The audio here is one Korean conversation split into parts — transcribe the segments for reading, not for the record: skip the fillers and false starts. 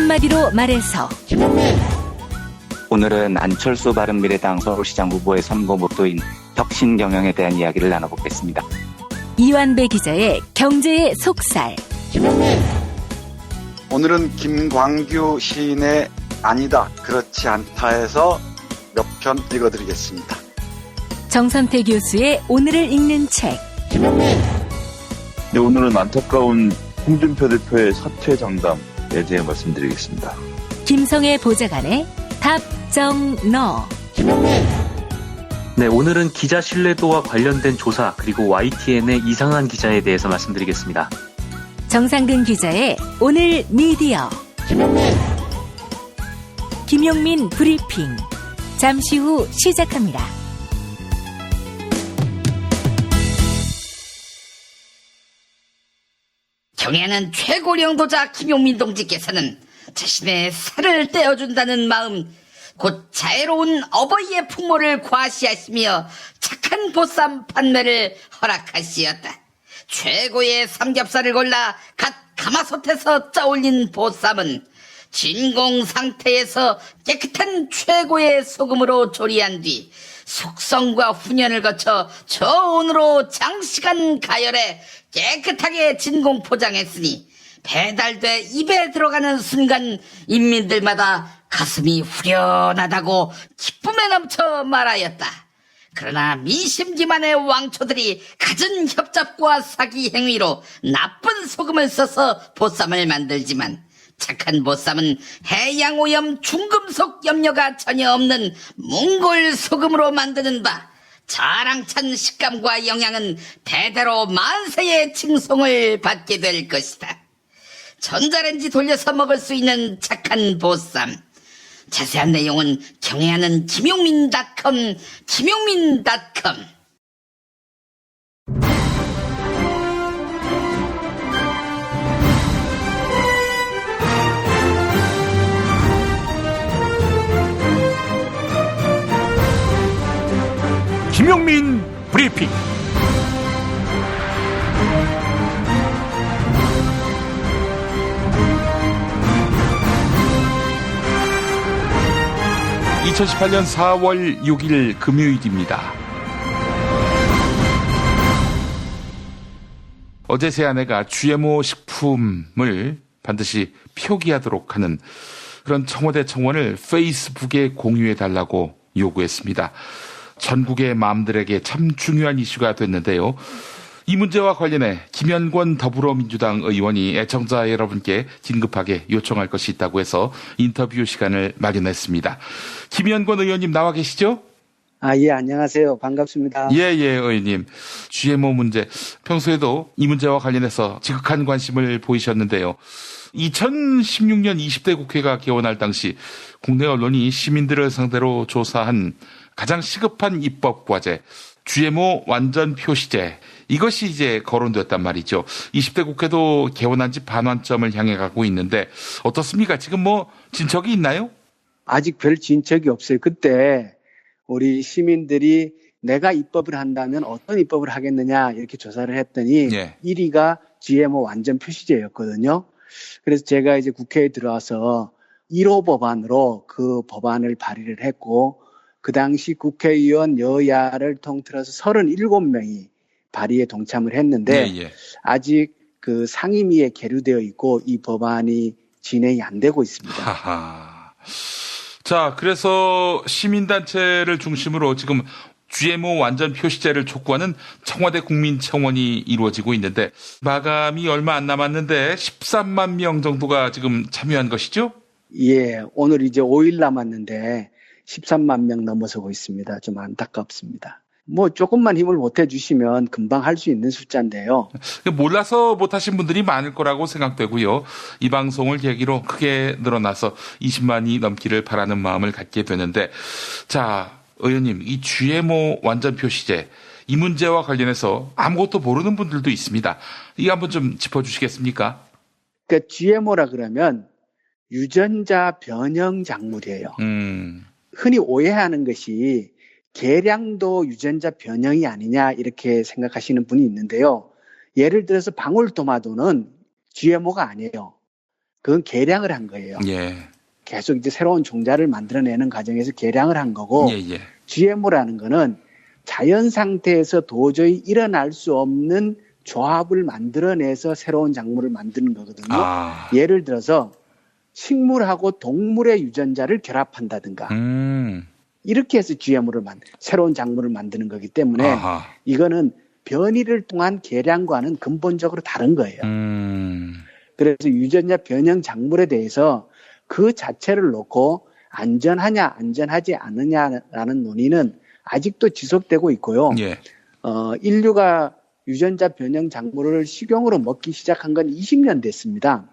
한마디로 말해서 오늘은 안철수 바른미래당 서울시장 후보의 선거 모토인 혁신 경영에 대한 이야기를 나눠보겠습니다. 이완배 기자의 경제의 속살. 오늘은 김광규 시인의 아니다, 그렇지 않다에서 몇 편 읽어드리겠습니다. 정선태 교수의 오늘을 읽는 책. 네, 오늘은 안타까운 홍준표 대표의 사퇴 장담에 대해 말씀드리겠습니다. 김성애 보좌관의 답정너. 네, 오늘은 기자 신뢰도와 관련된 조사 그리고 YTN의 이상한 기자에 대해서 말씀드리겠습니다. 정상근 기자의 오늘 미디어. 김용민 브리핑. 잠시 후 시작합니다. 경애하는 최고 영도자 김용민 동지께서는 자신의 살을 떼어준다는 마음, 곧 자애로운 어버이의 풍모를 과시하시며 착한 보쌈 판매를 허락하시었다. 최고의 삼겹살을 골라 갓 가마솥에서 쪄올린 보쌈은 진공 상태에서 깨끗한 최고의 소금으로 조리한 뒤 숙성과 훈연을 거쳐 저온으로 장시간 가열해 깨끗하게 진공 포장했으니 배달돼 입에 들어가는 순간 인민들마다 가슴이 후련하다고 기쁨에 넘쳐 말하였다. 그러나 민심기만의 왕초들이 갖은 협잡과 사기 행위로 나쁜 소금을 써서 보쌈을 만들지만 착한 보쌈은 해양오염 중금속 염려가 전혀 없는 몽골 소금으로 만드는 바 자랑찬 식감과 영양은 대대로 만세의 칭송을 받게 될 것이다. 전자레인지 돌려서 먹을 수 있는 착한 보쌈. 자세한 내용은 경애하는 김용민.com. 김용민 브리핑. (2018년 4월 6일) 금요일입니다. 어제 새 아내가 GMO 식품을 반드시 표기하도록 하는 그런 청와대 청원을 페이스북에 공유해달라고 요구했습니다. 전국의 마음들에게 참 중요한 이슈가 됐는데요. 이 문제와 관련해 김현권 더불어민주당 의원이 애청자 여러분께 긴급하게 요청할 것이 있다고 해서 인터뷰 시간을 마련했습니다. 김현권 의원님 나와 계시죠? 예, 안녕하세요. 반갑습니다. 예, 의원님. GMO 문제, 평소에도 이 문제와 관련해서 지극한 관심을 보이셨는데요. 2016년 20대 국회가 개원할 당시 국내 언론이 시민들을 상대로 조사한 가장 시급한 입법 과제, GMO 완전 표시제, 이것이 이제 거론됐단 말이죠. 20대 국회도 개원한 지 반환점을 향해 가고 있는데 어떻습니까? 지금 진척이 있나요? 아직 별 진척이 없어요. 그때 우리 시민들이 내가 입법을 한다면 어떤 입법을 하겠느냐 이렇게 조사를 했더니 1위가 GMO 완전 표시제였거든요. 그래서 제가 이제 국회에 들어와서 1호 법안으로 그 법안을 발의를 했고 그 당시 국회의원 여야를 통틀어서 37명이 발의에 동참을 했는데 아직 그 상임위에 계류되어 있고 이 법안이 진행이 안 되고 있습니다. 자, 그래서 시민단체를 중심으로 지금 GMO 완전 표시제를 촉구하는 청와대 국민청원이 이루어지고 있는데 마감이 얼마 안 남았는데 13만 명 정도가 지금 참여한 것이죠? 예, 오늘 이제 5일 남았는데 13만 명 넘어서고 있습니다. 좀 안타깝습니다. 조금만 힘을 보태 주시면 금방 할 수 있는 숫자인데요. 몰라서 못하신 분들이 많을 거라고 생각되고요. 이 방송을 계기로 크게 늘어나서 20만이 넘기를 바라는 마음을 갖게 되는데, 자, 의원님, 이 GMO 완전 표시제, 이 문제와 관련해서 아무것도 모르는 분들도 있습니다. 이거 한번 좀 짚어주시겠습니까? 그러니까 GMO라 그러면 유전자 변형 작물이에요. 흔히 오해하는 것이 계량도 유전자 변형이 아니냐 이렇게 생각하시는 분이 있는데요. 예를 들어서 방울토마토는 GMO가 아니에요. 그건 계량을 한 거예요. 예. 계속 이제 새로운 종자를 만들어내는 과정에서 계량을 한 거고 예, 예. GMO라는 거는 자연 상태에서 도저히 일어날 수 없는 조합을 만들어내서 새로운 작물을 만드는 거거든요. 아. 예를 들어서 식물하고 동물의 유전자를 결합한다든가 이렇게 해서 GMO를 새로운 작물을 만드는 거기 때문에 아하. 이거는 변이를 통한 계량과는 근본적으로 다른 거예요. 그래서 유전자 변형 작물에 대해서 그 자체를 놓고 안전하냐 안전하지 않느냐라는 논의는 아직도 지속되고 있고요. 예. 인류가 유전자 변형 작물을 식용으로 먹기 시작한 건 20년 됐습니다.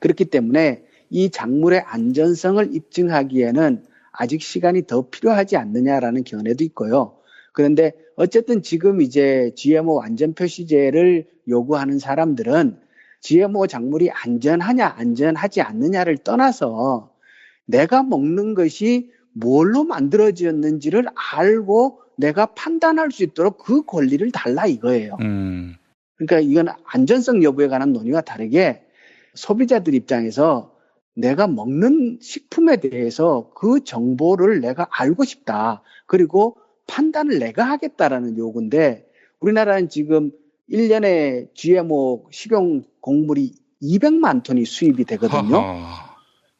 그렇기 때문에 이 작물의 안전성을 입증하기에는 아직 시간이 더 필요하지 않느냐라는 견해도 있고요. 그런데 어쨌든 지금 이제 GMO 완전 표시제를 요구하는 사람들은 GMO 작물이 안전하냐 안전하지 않느냐를 떠나서 내가 먹는 것이 뭘로 만들어졌는지를 알고 내가 판단할 수 있도록 그 권리를 달라 이거예요. 그러니까 이건 안전성 여부에 관한 논의와 다르게 소비자들 입장에서 내가 먹는 식품에 대해서 그 정보를 내가 알고 싶다. 그리고 판단을 내가 하겠다라는 요구인데 우리나라는 지금 1년에 GMO 식용 곡물이 200만 톤이 수입이 되거든요. 허허.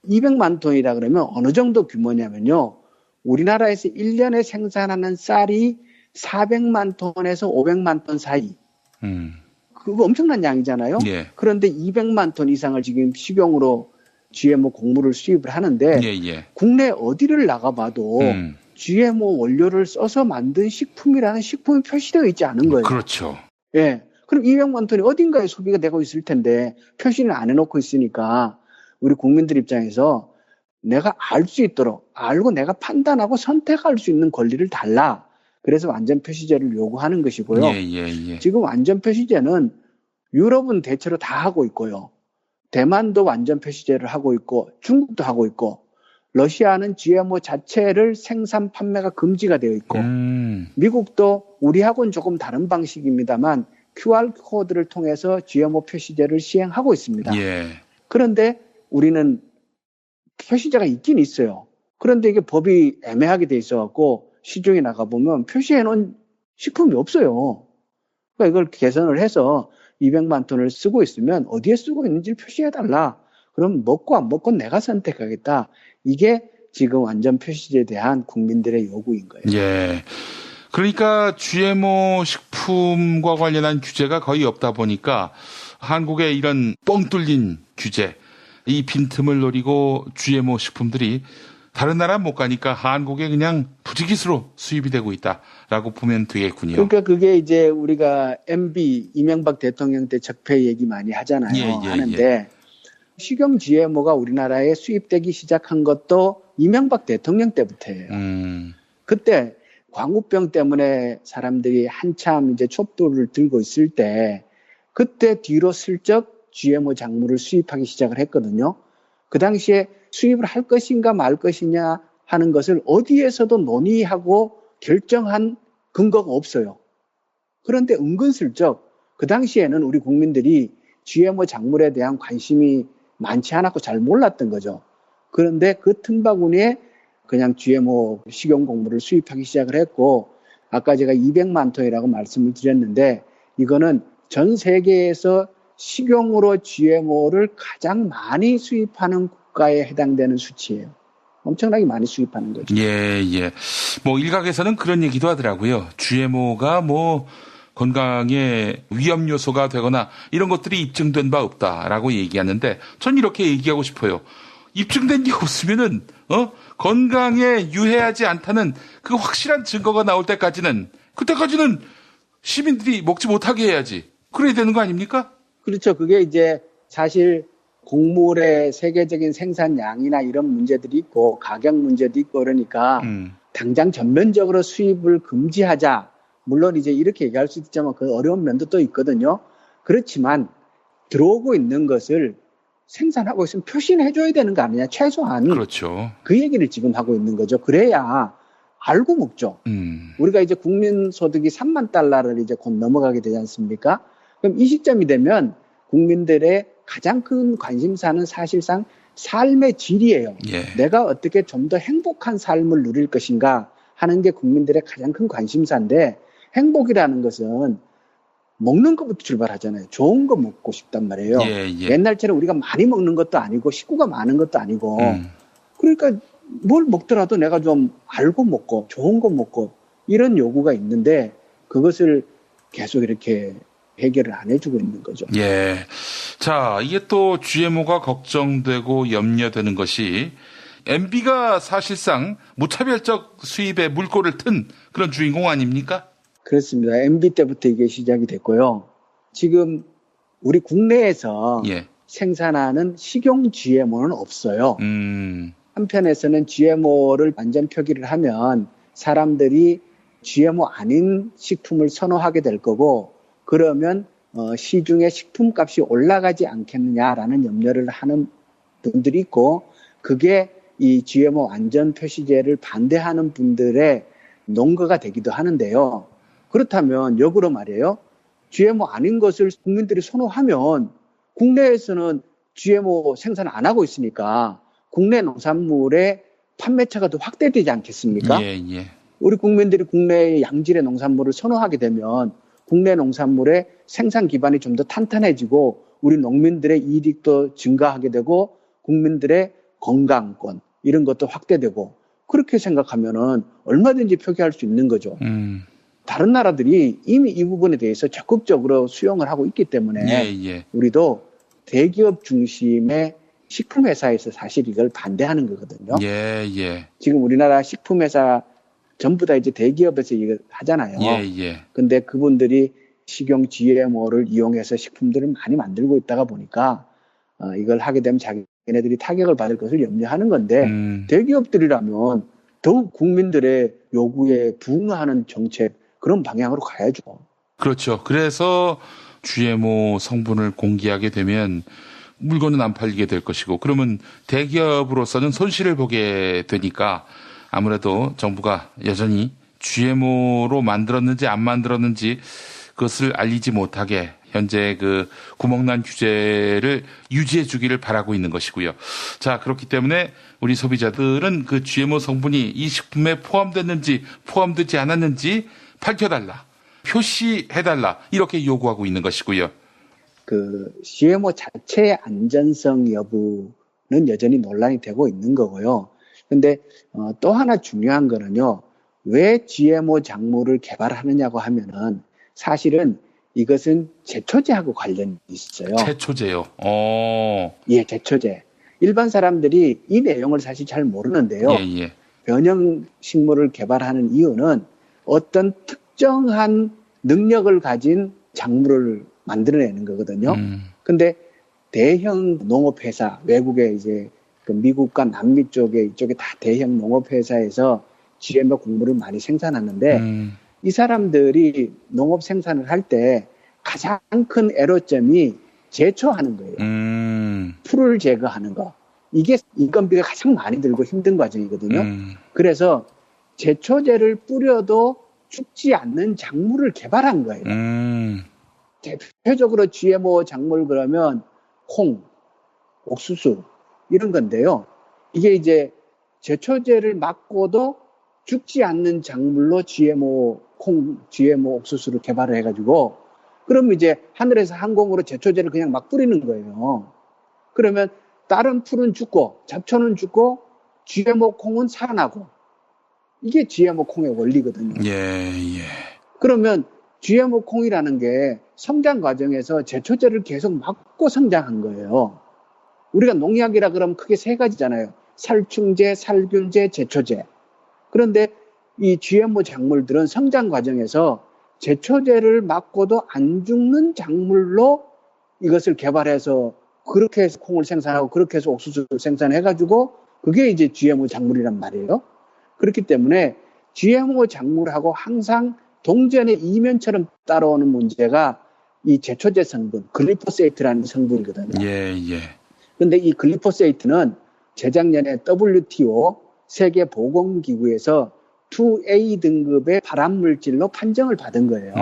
200만 톤이라 그러면 어느 정도 규모냐면요. 우리나라에서 1년에 생산하는 쌀이 400만 톤에서 500만 톤 사이. 그거 엄청난 양이잖아요. 예. 그런데 200만 톤 이상을 지금 식용으로 GMO 곡물을 수입을 하는데 예, 예. 국내 어디를 나가봐도 GMO 원료를 써서 만든 식품이라는 식품이 표시되어 있지 않은 거예요. 그렇죠. 예. 그럼 200만 톤이 어딘가에 소비가 되고 있을 텐데 표시는 안 해놓고 있으니까 우리 국민들 입장에서 내가 알 수 있도록 알고 내가 판단하고 선택할 수 있는 권리를 달라. 그래서 완전 표시제를 요구하는 것이고요. 예, 예, 예. 지금 완전 표시제는 유럽은 대체로 다 하고 있고요. 대만도 완전 표시제를 하고 있고 중국도 하고 있고 러시아는 GMO 자체를 생산 판매가 금지가 되어 있고 미국도 우리하고는 조금 다른 방식입니다만 QR코드를 통해서 GMO 표시제를 시행하고 있습니다. 예. 그런데 우리는 표시제가 있긴 있어요. 그런데 이게 법이 애매하게 돼 있어갖고 시중에 나가보면 표시해놓은 식품이 없어요. 그러니까 이걸 개선을 해서 200만 톤을 쓰고 있으면 어디에 쓰고 있는지를 표시해달라. 그럼 먹고 안 먹고 내가 선택하겠다. 이게 지금 완전 표시제에 대한 국민들의 요구인 거예요. 예. 그러니까 GMO 식품과 관련한 규제가 거의 없다 보니까 한국의 이런 뻥 뚫린 규제, 이 빈틈을 노리고 GMO 식품들이 다른 나라 못 가니까 한국에 그냥 부지기수로 수입이 되고 있다라고 보면 되겠군요. 그러니까 그게 이제 우리가 MB 이명박 대통령 때 적폐 얘기 많이 하잖아요. 하는데 식용 GMO가 우리나라에 수입되기 시작한 것도 이명박 대통령 때부터예요. 그때 광우병 때문에 사람들이 한참 이제 촛불을 들고 있을 때 그때 뒤로 슬쩍 GMO 작물을 수입하기 시작을 했거든요. 그 당시에 수입을 할 것인가 말 것이냐 하는 것을 어디에서도 논의하고 결정한 근거가 없어요. 그런데 은근슬쩍 그 당시에는 우리 국민들이 GMO 작물에 대한 관심이 많지 않았고 잘 몰랐던 거죠. 그런데 그 틈바구니에 그냥 GMO 식용곡물을 수입하기 시작을 했고 아까 제가 200만 톤이라고 말씀을 드렸는데 이거는 전 세계에서 식용으로 GMO를 가장 많이 수입하는 국가에 해당되는 수치예요. 엄청나게 많이 수입하는 거죠. 예, 예. 뭐 일각에서는 그런 얘기도 하더라고요. GMO가 뭐 건강에 위험 요소가 되거나 이런 것들이 입증된 바 없다라고 얘기하는데 전 이렇게 얘기하고 싶어요. 입증된 게 없으면은 건강에 유해하지 않다는 그 확실한 증거가 나올 때까지는 그때까지는 시민들이 먹지 못하게 해야지. 그래야 되는 거 아닙니까? 그렇죠. 그게 이제 사실 곡물의 세계적인 생산량이나 이런 문제들이 있고 가격 문제도 있고 그러니까 당장 전면적으로 수입을 금지하자. 물론 이제 이렇게 얘기할 수 있지만 그 어려운 면도 또 있거든요. 그렇지만 들어오고 있는 것을 생산하고 있으면 표시는 해줘야 되는 거 아니냐. 최소한. 그렇죠. 그 얘기를 지금 하고 있는 거죠. 그래야 알고 먹죠. 우리가 이제 국민 소득이 3만 달러를 이제 곧 넘어가게 되지 않습니까? 그럼 이 시점이 되면 국민들의 가장 큰 관심사는 사실상 삶의 질이에요. 예. 내가 어떻게 좀 더 행복한 삶을 누릴 것인가 하는 게 국민들의 가장 큰 관심사인데, 행복이라는 것은 먹는 것부터 출발하잖아요. 좋은 거 먹고 싶단 말이에요. 예, 예. 옛날처럼 우리가 많이 먹는 것도 아니고 식구가 많은 것도 아니고 그러니까 뭘 먹더라도 내가 좀 알고 먹고 좋은 거 먹고 이런 요구가 있는데 그것을 계속 이렇게 해결을 안 해주고 있는 거죠. 예. 자, 이게 또 GMO가 걱정되고 염려되는 것이 MB가 사실상 무차별적 수입에 물꼬를 튼 그런 주인공 아닙니까? 그렇습니다. MB 때부터 이게 시작이 됐고요. 지금 우리 국내에서 예. 생산하는 식용 GMO는 없어요. 한편에서는 GMO를 완전 표기를 하면 사람들이 GMO 아닌 식품을 선호하게 될 거고, 그러면 시중의 식품값이 올라가지 않겠느냐라는 염려를 하는 분들이 있고, 그게 이 GMO 완전 표시제를 반대하는 분들의 논거가 되기도 하는데요. 그렇다면 역으로 말이에요. GMO 아닌 것을 국민들이 선호하면 국내에서는 GMO 생산 안 하고 있으니까 국내 농산물의 판매처가 더 확대되지 않겠습니까? 예, 예. 우리 국민들이 국내의 양질의 농산물을 선호하게 되면 국내 농산물의 생산 기반이 좀 더 탄탄해지고 우리 농민들의 이익도 증가하게 되고 국민들의 건강권 이런 것도 확대되고, 그렇게 생각하면은 얼마든지 표기할 수 있는 거죠. 다른 나라들이 이미 이 부분에 대해서 적극적으로 수용을 하고 있기 때문에 예, 예. 우리도 대기업 중심의 식품회사에서 사실 이걸 반대하는 거거든요. 예, 예. 지금 우리나라 식품회사 전부 다 이제 대기업에서 이걸 하잖아요. 예, 예. 근데 그분들이 식용 GMO를 이용해서 식품들을 많이 만들고 있다가 보니까 이걸 하게 되면 자기네들이 타격을 받을 것을 염려하는 건데 대기업들이라면 더욱 국민들의 요구에 부응하는 정책, 그런 방향으로 가야죠. 그렇죠. 그래서 GMO 성분을 공개하게 되면 물건은 안 팔리게 될 것이고, 그러면 대기업으로서는 손실을 보게 되니까 아무래도 정부가 여전히 GMO로 만들었는지 안 만들었는지 그것을 알리지 못하게 현재 그 구멍난 규제를 유지해 주기를 바라고 있는 것이고요. 자, 그렇기 때문에 우리 소비자들은 그 GMO 성분이 이 식품에 포함됐는지 포함되지 않았는지 밝혀달라, 표시해달라, 이렇게 요구하고 있는 것이고요. 그 GMO 자체의 안전성 여부는 여전히 논란이 되고 있는 거고요. 근데 또 하나 중요한 거는요. 왜 GMO 작물을 개발하느냐고 하면은 사실은 이것은 제초제하고 관련이 있어요. 제초제요. 예, 제초제. 일반 사람들이 이 내용을 사실 잘 모르는데요. 예, 예. 변형 식물을 개발하는 이유는 어떤 특정한 능력을 가진 작물을 만들어내는 거거든요. 근데 대형 농업회사, 외국에 이제 그 미국과 남미 쪽에 이쪽에 다 대형 농업회사에서 GMO 곡물을 많이 생산하는데 이 사람들이 농업 생산을 할 때 가장 큰 애로점이 제초하는 거예요. 풀을 제거하는 거. 이게 인건비가 가장 많이 들고 힘든 과정이거든요. 그래서 제초제를 뿌려도 죽지 않는 작물을 개발한 거예요. 대표적으로 GMO 작물 그러면 콩, 옥수수 이런 건데요. 이게 이제 제초제를 맞고도 죽지 않는 작물로 GMO 콩, GMO 옥수수를 개발을 해가지고 그럼 이제 하늘에서 항공으로 제초제를 그냥 막 뿌리는 거예요. 그러면 다른 풀은 죽고 잡초는 죽고 GMO 콩은 살아나고, 이게 GMO 콩의 원리거든요. 예, 예. 그러면 GMO 콩이라는 게 성장 과정에서 제초제를 계속 맞고 성장한 거예요. 우리가 농약이라 그러면 크게 세 가지잖아요. 살충제, 살균제, 제초제. 그런데 이 GMO 작물들은 성장 과정에서 제초제를 맞고도 안 죽는 작물로 이것을 개발해서 그렇게 해서 콩을 생산하고 그렇게 해서 옥수수를 생산해가지고 그게 이제 GMO 작물이란 말이에요. 그렇기 때문에 GMO 작물하고 항상 동전의 이면처럼 따라오는 문제가 이 제초제 성분, 글리포세이트라는 성분이거든요. 예, 예. 근데 이 글리포세이트는 재작년에 WTO 세계보건기구에서 2A 등급의 발암물질로 판정을 받은 거예요.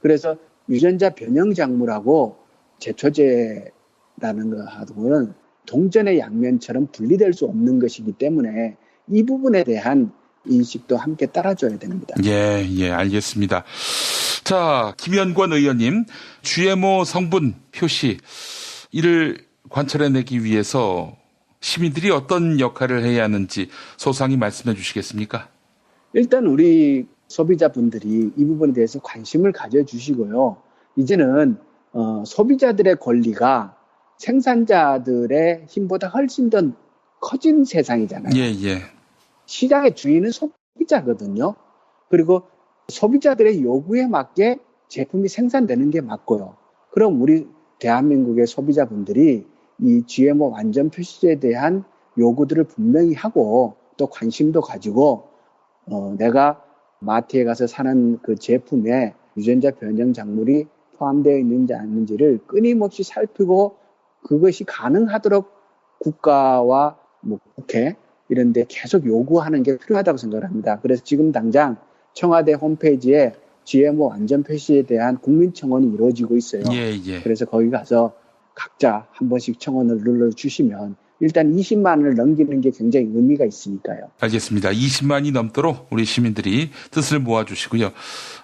그래서 유전자 변형 작물하고 제초제라는 거하고는 동전의 양면처럼 분리될 수 없는 것이기 때문에 이 부분에 대한 인식도 함께 따라줘야 됩니다. 예, 알겠습니다. 자, 김현권 의원님, GMO 성분 표시 이를 관철해내기 위해서 시민들이 어떤 역할을 해야 하는지 소상히 말씀해 주시겠습니까? 일단 우리 소비자분들이 이 부분에 대해서 관심을 가져주시고요. 이제는 소비자들의 권리가 생산자들의 힘보다 훨씬 더 커진 세상이잖아요. 예. 시장의 주인은 소비자거든요. 그리고 소비자들의 요구에 맞게 제품이 생산되는 게 맞고요. 그럼 우리 대한민국의 소비자분들이 이 GMO 완전 표시제에 대한 요구들을 분명히 하고 또 관심도 가지고 내가 마트에 가서 사는 그 제품에 유전자 변형 작물이 포함되어 있는지 아닌지를 끊임없이 살피고 그것이 가능하도록 국가와 국회 이런 데 계속 요구하는 게 필요하다고 생각을 합니다. 그래서 지금 당장 청와대 홈페이지에 GMO 완전 표시에 대한 국민청원이 이루어지고 있어요. 예. 그래서 거기 가서 각자 한 번씩 청원을 눌러주시면 일단 20만을 넘기는 게 굉장히 의미가 있으니까요. 알겠습니다. 20만이 넘도록 우리 시민들이 뜻을 모아주시고요.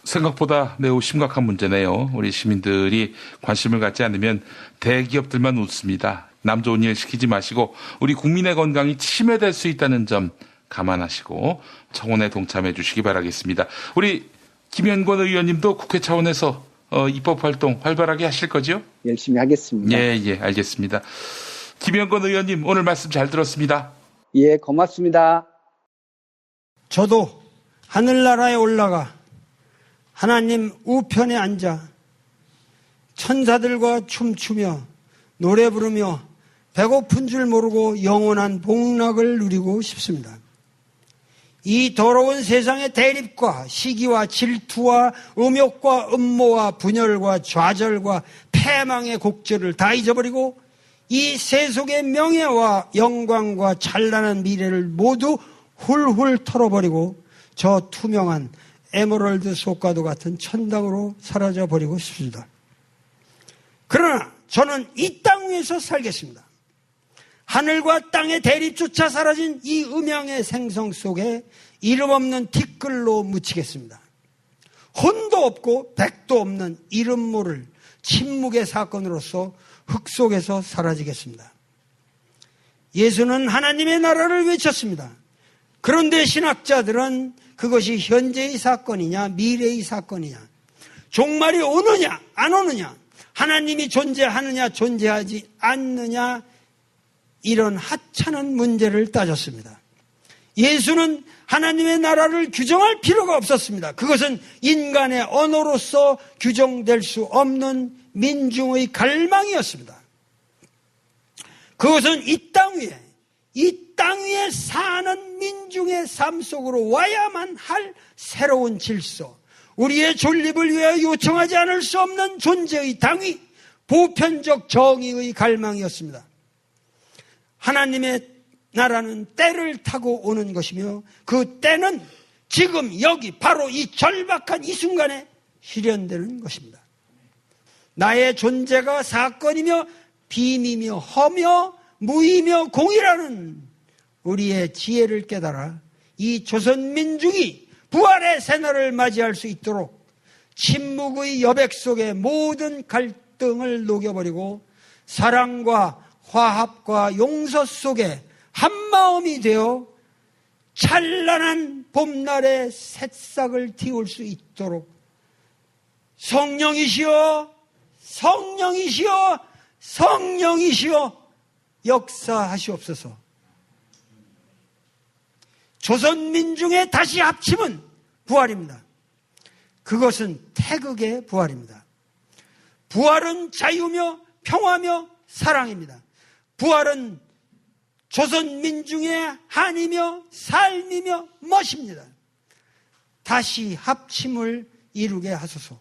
생각보다 매우 심각한 문제네요. 우리 시민들이 관심을 갖지 않으면 대기업들만 웃습니다. 남 좋은 일 시키지 마시고 우리 국민의 건강이 침해될 수 있다는 점 감안하시고 청원에 동참해 주시기 바라겠습니다. 우리 김현권 의원님도 국회 차원에서 입법 활동 활발하게 하실 거죠? 열심히 하겠습니다. 예, 알겠습니다. 김현권 의원님 오늘 말씀 잘 들었습니다. 예, 고맙습니다. 저도 하늘나라에 올라가 하나님 우편에 앉아 천사들과 춤추며 노래 부르며 배고픈 줄 모르고 영원한 복락을 누리고 싶습니다. 이 더러운 세상의 대립과 시기와 질투와 음욕과 음모와 분열과 좌절과 패망의 곡절을 다 잊어버리고 이 세속의 명예와 영광과 찬란한 미래를 모두 훌훌 털어버리고 저 투명한 에메랄드 속과도 같은 천당으로 사라져버리고 싶습니다. 그러나 저는 이 땅 위에서 살겠습니다. 하늘과 땅의 대립조차 사라진 이 음양의 생성 속에 이름 없는 티끌로 묻히겠습니다. 혼도 없고 백도 없는 이름 모를 침묵의 사건으로서 흙 속에서 사라지겠습니다. 예수는 하나님의 나라를 외쳤습니다. 그런데 신학자들은 그것이 현재의 사건이냐 미래의 사건이냐, 종말이 오느냐 안 오느냐, 하나님이 존재하느냐 존재하지 않느냐, 이런 하찮은 문제를 따졌습니다. 예수는 하나님의 나라를 규정할 필요가 없었습니다. 그것은 인간의 언어로서 규정될 수 없는 민중의 갈망이었습니다. 그것은 이 땅 위에 사는 민중의 삶 속으로 와야만 할 새로운 질서, 우리의 존립을 위해 요청하지 않을 수 없는 존재의 당위, 보편적 정의의 갈망이었습니다. 하나님의 나라는 때를 타고 오는 것이며 그 때는 지금 여기 바로 이 절박한 이 순간에 실현되는 것입니다. 나의 존재가 사건이며 빔이며 허며 무이며 공이라는 우리의 지혜를 깨달아 이 조선 민중이 부활의 새날을 맞이할 수 있도록 침묵의 여백 속의 모든 갈등을 녹여버리고 사랑과 화합과 용서 속에 한마음이 되어 찬란한 봄날의 새싹을 틔울 수 있도록 성령이시여 성령이시여 성령이시여 역사하시옵소서. 조선 민중의 다시 합침은 부활입니다. 그것은 태극의 부활입니다. 부활은 자유며 평화며 사랑입니다. 부활은 조선 민중의 한이며 삶이며 멋입니다. 다시 합침을 이루게 하소서.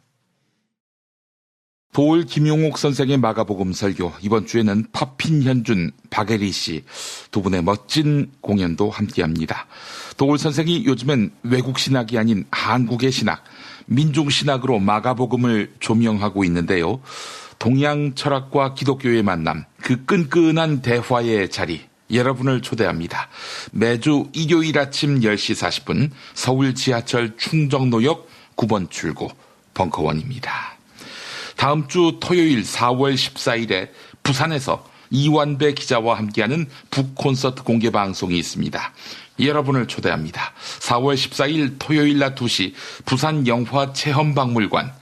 도올 김용옥 선생의 마가복음 설교, 이번 주에는 파핀 현준, 박예리 씨 두 분의 멋진 공연도 함께합니다. 도올 선생이 요즘엔 외국 신학이 아닌 한국의 신학, 민중 신학으로 마가복음을 조명하고 있는데요. 동양 철학과 기독교의 만남, 그 끈끈한 대화의 자리, 여러분을 초대합니다. 매주 일요일 아침 10시 40분 서울 지하철 충정로역 9번 출구 벙커원입니다. 다음 주 토요일 4월 14일에 부산에서 이완배 기자와 함께하는 북콘서트 공개 방송이 있습니다. 여러분을 초대합니다. 4월 14일 토요일 낮 2시 부산 영화체험박물관,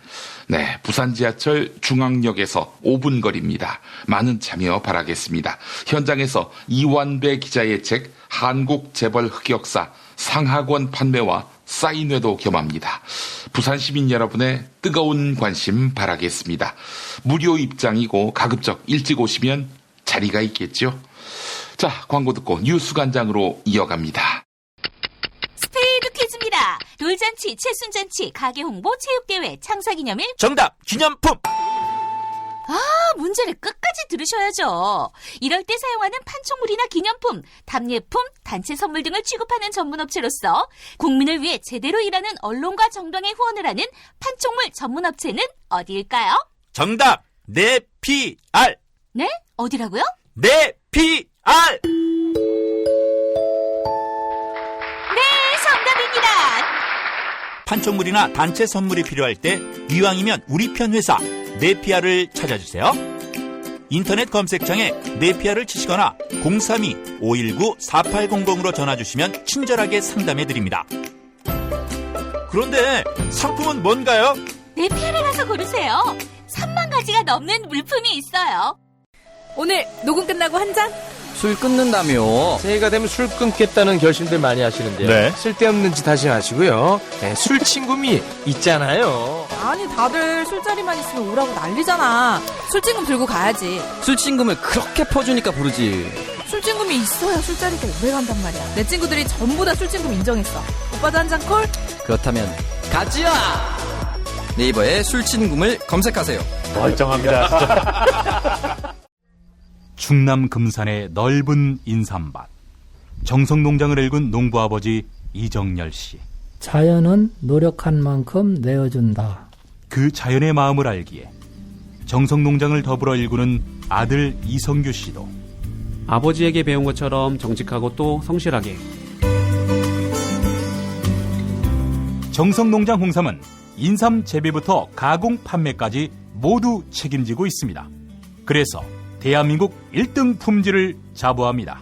네, 부산 지하철 중앙역에서 5분 거리입니다. 많은 참여 바라겠습니다. 현장에서 이완배 기자의 책 한국 재벌 흑역사 상하권 판매와 사인회도 겸합니다. 부산 시민 여러분의 뜨거운 관심 바라겠습니다. 무료 입장이고 가급적 일찍 오시면 자리가 있겠죠. 자, 광고 듣고 뉴스관장으로 이어갑니다. 스페이드 퀴즈입니다. 돌잔치, 칠순잔치, 가게 홍보, 체육대회, 창사기념일. 정답! 기념품! 문제를 끝까지 들으셔야죠. 이럴 때 사용하는 판촉물이나 기념품, 답례품, 단체 선물 등을 취급하는 전문업체로서 국민을 위해 제대로 일하는 언론과 정당에 후원을 하는 판촉물 전문업체는 어디일까요? 정답! 네피알! 네? 어디라고요? 네피알! 네, 정답입니다. 판촉물이나 단체 선물이 필요할 때 이왕이면 우리 편 회사 네피알을 찾아주세요. 인터넷 검색창에 네피알을 치시거나 032-519-4800으로 전화주시면 친절하게 상담해드립니다. 그런데 상품은 뭔가요? 네피알에 가서 고르세요. 3만 가지가 넘는 물품이 있어요. 오늘 녹음 끝나고 한 잔? 술 끊는다며. 새해가 되면 술 끊겠다는 결심들 많이 하시는데요. 네. 쓸데없는 짓 하지 마시고요. 네, 술 친구미 있잖아요. 아니 다들 술자리만 있으면 오라고 난리잖아. 술친금 들고 가야지. 술친금을 그렇게 퍼주니까 부르지. 술친금이 있어야 술자리가 오래 간단 말이야. 내 친구들이 전부 다 술친금 인정했어. 오빠도 한 잔 콜? 그렇다면 가지야. 네이버에 술친금을 검색하세요. 멀쩡합니다, 진짜. 충남 금산의 넓은 인삼밭, 정성농장을 일군 농부아버지 이정열 씨. 자연은 노력한 만큼 내어준다. 그 자연의 마음을 알기에 정성농장을 더불어 일구는 아들 이성규 씨도 아버지에게 배운 것처럼 정직하고 또 성실하게. 정성농장 홍삼은 인삼 재배부터 가공 판매까지 모두 책임지고 있습니다. 그래서 대한민국 1등 품질을 자부합니다.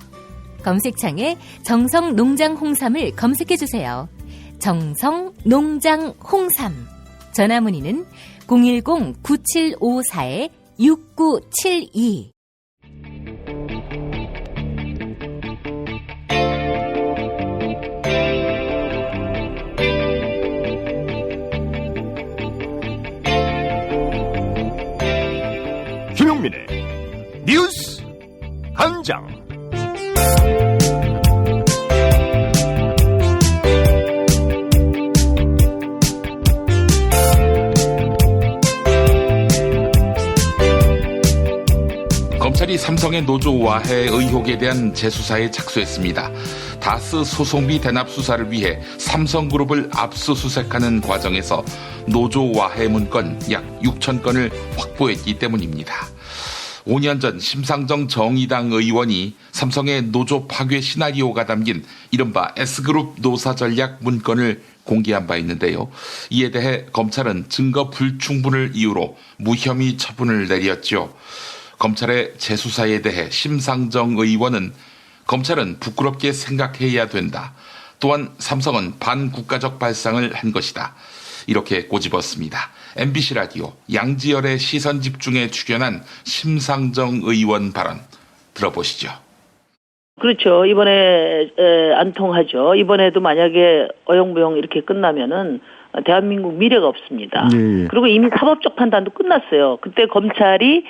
검색창에 정성농장 홍삼을 검색해주세요. 정성농장 홍삼. 전화문의는 010-9754-6972. 김용민의 뉴스 관장. 검찰이 삼성의 노조 와해 의혹에 대한 재수사에 착수했습니다. 다스 소송비 대납 수사를 위해 삼성그룹을 압수수색하는 과정에서 노조 와해 문건 약 6천 건을 확보했기 때문입니다. 5년 전 심상정 정의당 의원이 삼성의 노조 파괴 시나리오가 담긴 이른바 S그룹 노사 전략 문건을 공개한 바 있는데요. 이에 대해 검찰은 증거 불충분을 이유로 무혐의 처분을 내렸죠. 검찰의 재수사에 대해 심상정 의원은 검찰은 부끄럽게 생각해야 된다. 또한 삼성은 반국가적 발상을 한 것이다. 이렇게 꼬집었습니다. MBC 라디오 양지열의 시선집중에 출연한 심상정 의원 발언 들어보시죠. 그렇죠. 이번에 안 통하죠. 이번에도 만약에 어영부영 이렇게 끝나면은 대한민국 미래가 없습니다. 네. 그리고 이미 사법적 판단도 끝났어요. 그때 검찰이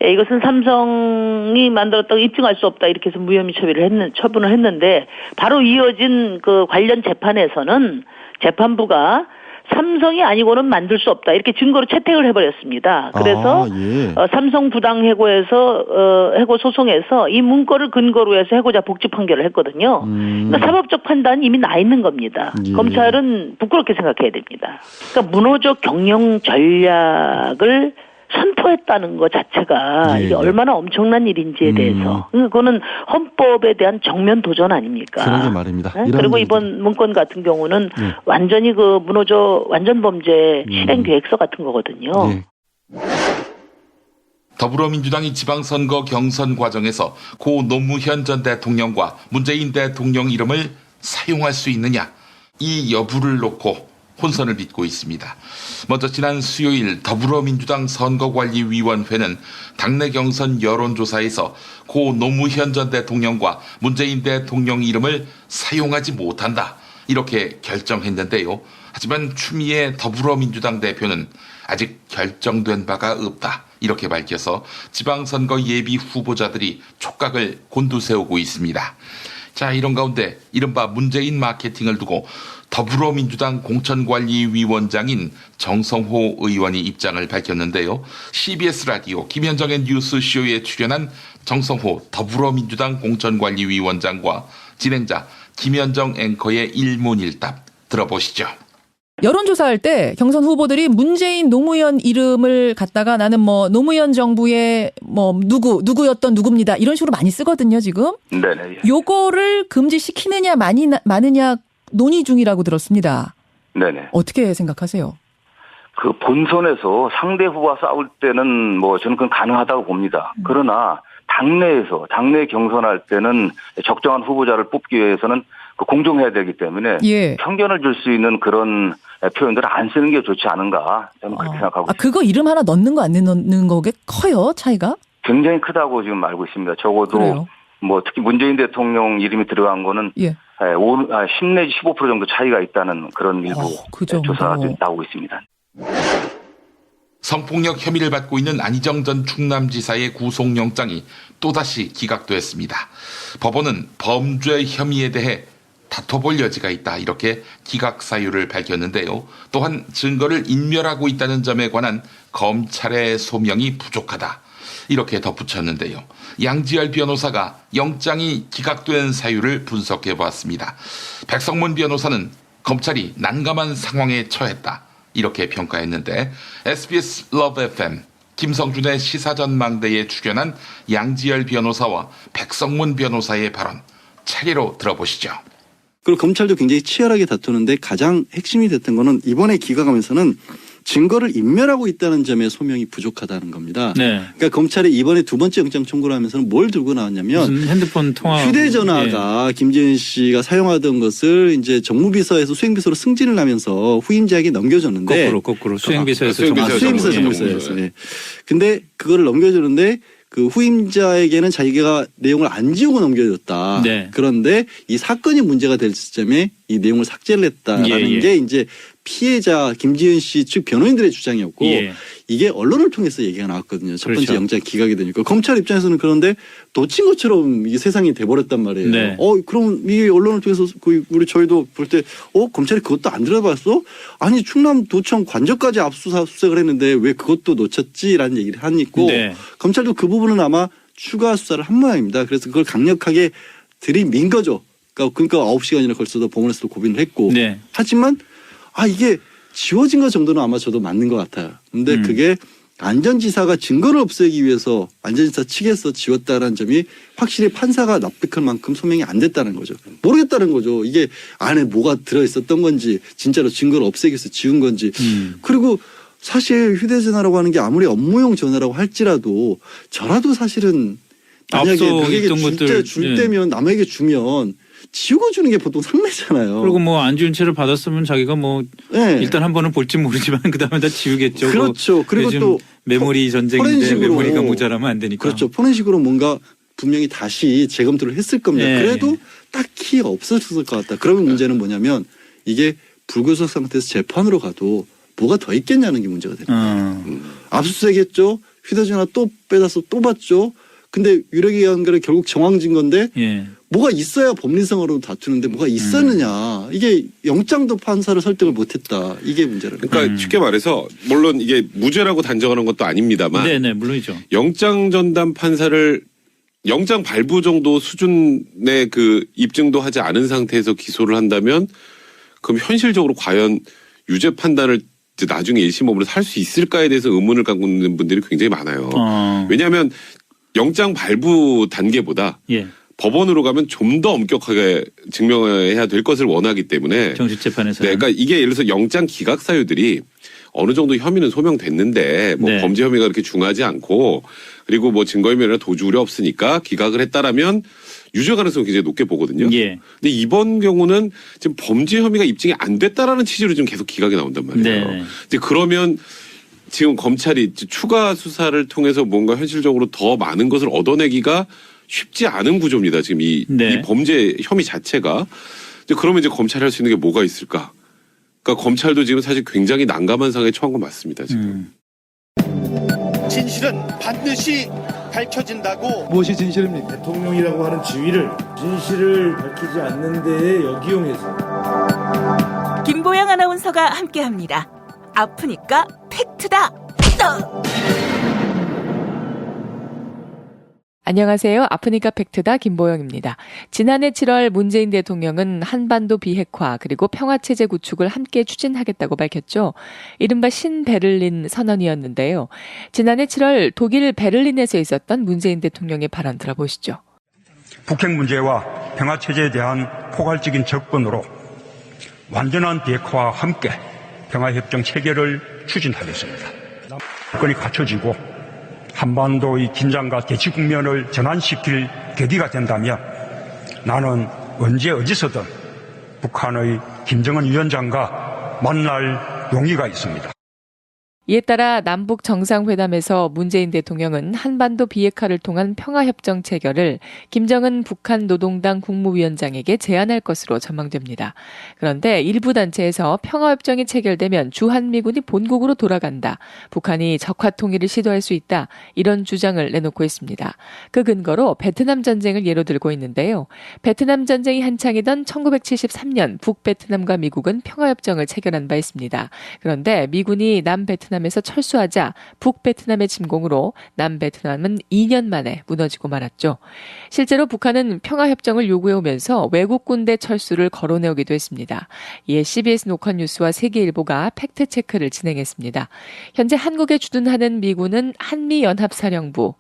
이것은 삼성이 만들었다고 입증할 수 없다 이렇게 해서 무혐의 처분을 했는데 바로 이어진 그 관련 재판에서는 재판부가 삼성이 아니고는 만들 수 없다 이렇게 증거로 채택을 해버렸습니다. 그래서 삼성 부당 해고에서 해고 소송에서 이 문건을 근거로 해서 해고자 복지 판결을 했거든요. 그러니까 사법적 판단이 이미 나 있는 겁니다. 검찰은 부끄럽게 생각해야 됩니다. 그러니까 문호적 경영 전략을 선포해 선거했다는 것 자체가 이게 얼마나 엄청난 일인지에 대해서 그거는 헌법에 대한 정면 도전 아닙니까? 그러게 말입니다. 네? 그리고 이번 문건 같은 경우는 완전히 그 완전 범죄 실행 계획서 같은 거거든요. 더불어민주당이 지방선거 경선 과정에서 고 노무현 전 대통령과 문재인 대통령 이름을 사용할 수 있느냐, 이 여부를 놓고 혼선을 빚고 있습니다. 먼저 지난 수요일 더불어민주당 선거관리위원회는 당내 경선 여론조사에서 고 노무현 전 대통령과 문재인 대통령 이름을 사용하지 못한다, 이렇게 결정했는데요. 하지만 추미애 더불어민주당 대표는 아직 결정된 바가 없다, 이렇게 밝혀서 지방선거 예비 후보자들이 촉각을 곤두세우고 있습니다. 자, 이런 가운데 이른바 문재인 마케팅을 두고 더불어민주당 공천관리위원장인 정성호 의원이 입장을 밝혔는데요. CBS 라디오 김현정의 뉴스쇼에 출연한 정성호 더불어민주당 공천관리위원장과 진행자 김현정 앵커의 일문일답 들어보시죠. 여론조사할 때 경선 후보들이 문재인, 노무현 이름을 갖다가 나는 뭐 노무현 정부의 뭐 누구였던 누구입니다, 이런 식으로 많이 쓰거든요, 지금. 네네. 요거를 금지시키느냐 마느냐 논의 중이라고 들었습니다. 네네. 어떻게 생각하세요? 그 본선에서 상대 후보와 싸울 때는 뭐 저는 그건 가능하다고 봅니다. 그러나 당내 경선할 때는 적정한 후보자를 뽑기 위해서는 공정해야 되기 때문에 편견을 줄 수 있는 그런 표현들을 안 쓰는 게 좋지 않은가, 저는 그렇게 생각하고 있습니다. 그거 이름 하나 넣는 거 안 넣는 거게 커요, 차이가? 굉장히 크다고 지금 알고 있습니다. 적어도 그래요? 뭐 특히 문재인 대통령 이름이 들어간 거는 10 내지 15% 정도 차이가 있다는 그런 일부 조사가 지금 나오고 있습니다. 성폭력 혐의를 받고 있는 안희정 전 충남지사의 구속영장이 또다시 기각됐습니다. 법원은 범죄 혐의에 대해 다퉈볼 여지가 있다, 이렇게 기각 사유를 밝혔는데요. 또한 증거를 인멸하고 있다는 점에 관한 검찰의 소명이 부족하다, 이렇게 덧붙였는데요. 양지열 변호사가 영장이 기각된 사유를 분석해 보았습니다. 백성문 변호사는 검찰이 난감한 상황에 처했다, 이렇게 평가했는데 SBS 러브 FM 김성준의 시사전망대에 출연한 양지열 변호사와 백성문 변호사의 발언 차례로 들어보시죠. 그리고 검찰도 굉장히 치열하게 다투는데 가장 핵심이 됐던 거는 이번에 기각하면서는 증거를 인멸하고 있다는 점에 소명이 부족하다는 겁니다. 그러니까 검찰이 이번에 두 번째 영장 청구를 하면서는 뭘 들고 나왔냐면 무슨 핸드폰 통화, 휴대전화가 김재현 씨가 사용하던 것을 이제 정무비서에서 수행비서로 승진을 하면서 후임자에게 넘겨줬는데 거꾸로 수행비서에서 정무비서에서. 근데 그거를 넘겨줬는데 그 후임자에게는 자기가 내용을 안 지우고 넘겨줬다. 그런데 이 사건이 문제가 될 시점에 이 내용을 삭제를 했다라는 게 이제 피해자 김지은 씨 측 변호인들의 주장이었고 이게 언론을 통해서 얘기가 나왔거든요. 첫 번째 영장 기각이 되니까. 검찰 입장에서는 그런데 놓친 것처럼 이게 세상이 돼버렸단 말이에요. 그럼 이게 언론을 통해서 우리 저희도 볼 때 검찰이 그것도 안 들어봤어? 아니 충남도청 관저까지 압수수색을 했는데 왜 그것도 놓쳤지라는 얘기를 하니까 검찰도 그 부분은 아마 추가 수사를 한 모양입니다. 그래서 그걸 강력하게 들이민 거죠. 그러니까 9시간이나 걸쳐서 법원에서도 고민을 했고 하지만 이게 지워진 것 정도는 아마 저도 맞는 것 같아요. 근데 그게 안전지사가 증거를 없애기 위해서 안전지사 측에서 지웠다는 점이 확실히 판사가 납득할 만큼 소명이 안 됐다는 거죠. 모르겠다는 거죠. 이게 안에 뭐가 들어있었던 건지 진짜로 증거를 없애기 위해서 지운 건지. 그리고 사실 휴대전화라고 하는 게 아무리 업무용 전화라고 할지라도 저라도 사실은 만약에 누구에게 줄 때면 남에게 주면 지우고 주는 게 보통 상례잖아요. 그리고 뭐 안 지운 채를 받았으면 자기가 뭐 일단 한 번은 볼지 모르지만 그 다음에 다 지우겠죠. 그렇죠. 그리고 또 메모리 전쟁인데 메모리가 모자라면 안 되니까. 그렇죠. 포렌식으로 뭔가 분명히 다시 재검토를 했을 겁니다. 그래도 딱히 없었을 것 같다. 그러면 문제는 뭐냐면 이게 불구속 상태에서 재판으로 가도 뭐가 더 있겠냐는 게 문제가 됩니다. 압수수색했죠. 휴대전화 또 빼다서 또 봤죠. 근데 유력의 연결을 결국 정황진 건데 뭐가 있어야 법리성으로 다투는데 뭐가 있었느냐. 이게 영장도 판사를 설득을 못했다. 이게 문제라는 거예요. 그러니까 쉽게 말해서 물론 이게 무죄라고 단정하는 것도 아닙니다만 네네 물론이죠. 영장 전담 판사를 영장 발부 정도 수준의 그 입증도 하지 않은 상태에서 기소를 한다면 그럼 현실적으로 과연 유죄 판단을 이제 나중에 1심범으로 살 수 있을까에 대해서 의문을 갖고 있는 분들이 굉장히 많아요. 왜냐하면 영장 발부 단계보다 법원으로 가면 좀 더 엄격하게 증명해야 될 것을 원하기 때문에 정식재판에서. 네, 그러니까 이게 예를 들어서 영장 기각 사유들이 어느 정도 혐의는 소명됐는데 뭐 범죄 혐의가 그렇게 중하지 않고 그리고 뭐 증거인멸이나 도주 우려 없으니까 기각을 했다라면 유죄 가능성이 굉장히 높게 보거든요. 근데 이번 경우는 지금 범죄 혐의가 입증이 안 됐다라는 취지로 지금 계속 기각이 나온단 말이에요. 근데 그러면 지금 검찰이 추가 수사를 통해서 뭔가 현실적으로 더 많은 것을 얻어내기가 쉽지 않은 구조입니다. 지금 이 범죄 혐의 자체가. 그러면 이제 검찰이 할 수 있는 게 뭐가 있을까? 그러니까 검찰도 지금 사실 굉장히 난감한 상황에 처한 건 맞습니다. 지금. 진실은 반드시 밝혀진다고. 무엇이 진실입니까? 대통령이라고 하는 지위를 진실을 밝히지 않는 데에 역이용해서. 김보영 아나운서가 함께합니다. 아프니까 팩트다. 안녕하세요. 아프니까 팩트다 김보영입니다. 지난해 7월 문재인 대통령은 한반도 비핵화 그리고 평화체제 구축을 함께 추진하겠다고 밝혔죠. 이른바 신베를린 선언이었는데요. 지난해 7월 독일 베를린에서 있었던 문재인 대통령의 발언 들어보시죠. 북핵 문제와 평화체제에 대한 포괄적인 접근으로 완전한 비핵화와 함께 평화협정 체결을 추진하겠습니다. 조건이 갖춰지고 한반도의 긴장과 대치 국면을 전환시킬 계기가 된다면 나는 언제 어디서든 북한의 김정은 위원장과 만날 용의가 있습니다. 이에 따라 남북 정상회담에서 문재인 대통령은 한반도 비핵화를 통한 평화협정 체결을 김정은 북한 노동당 국무위원장에게 제안할 것으로 전망됩니다. 그런데 일부 단체에서 평화협정이 체결되면 주한미군이 본국으로 돌아간다. 북한이 적화통일을 시도할 수 있다. 이런 주장을 내놓고 있습니다. 그 근거로 베트남 전쟁을 예로 들고 있는데요. 베트남 전쟁이 한창이던 1973년 북베트남과 미국은 평화협정을 체결한 바 있습니다. 그런데 미군이 남베트남에서 철수하자 북베트남의 침공으로 남베트남은 2년 만에 무너지고 말았죠. 실제로 북한은 평화협정을 요구해오면서 외국 군대 철수를 거론해오기도 했습니다. 이에 CBS 녹화뉴스와 세계일보가 팩트체크를 진행했습니다. 현재 한국에 주둔하는 미군은 한미연합사령부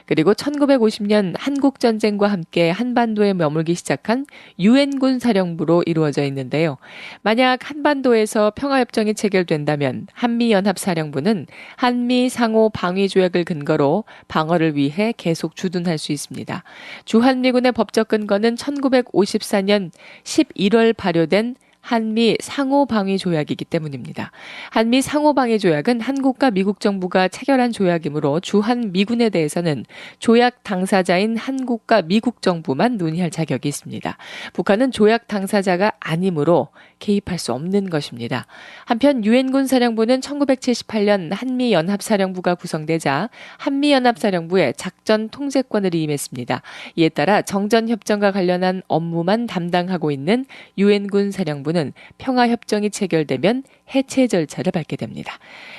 그리고 1950년 한국전쟁과 함께 한반도에 머물기 시작한 유엔군 사령부로 이루어져 있는데요. 만약 한반도에서 평화협정이 체결된다면 한미연합사령부는 한미 상호 방위조약을 근거로 방어를 위해 계속 주둔할 수 있습니다. 주한미군의 법적 근거는 1954년 11월 발효된 한미 상호방위조약이기 때문입니다. 한미 상호방위조약은 한국과 미국 정부가 체결한 조약이므로 주한미군에 대해서는 조약 당사자인 한국과 미국 정부만 논의할 자격이 있습니다. 북한은 조약 당사자가 아니므로 개입할 수 없는 것입니다. 한편 유엔군 사령부는 1978년 한미연합사령부가 구성되자 한미연합사령부에 작전 통제권을 위임했습니다. 이에 따라 정전협정과 관련한 업무만 담당하고 있는 유엔군 사령부는 평화협정이 체결되면 해체 절차를 밟게 됩니다.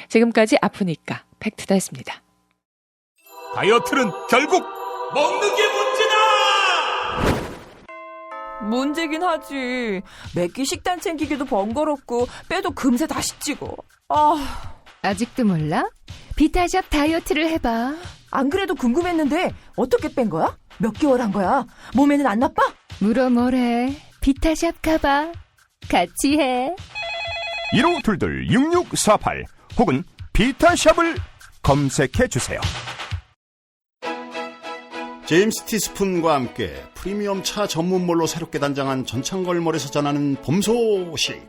지금까지 아프니까 팩트다였습니다. 다이어트는 결국 먹는 게 문제다! 문제긴 하지. 매끼 식단 챙기기도 번거롭고 빼도 금세 다시 찌고. 아직도 몰라? 비타샵 다이어트를 해봐. 안 그래도 궁금했는데 어떻게 뺀 거야? 몇 개월 한 거야? 몸에는 안 나빠? 물어 뭐래. 비타샵 가봐. 같이 해. 1522-6648 혹은 비타샵을 검색해주세요. 제임스 티스푼과 함께 프리미엄 차 전문몰로 새롭게 단장한 전창걸몰에서 전하는 봄 소식.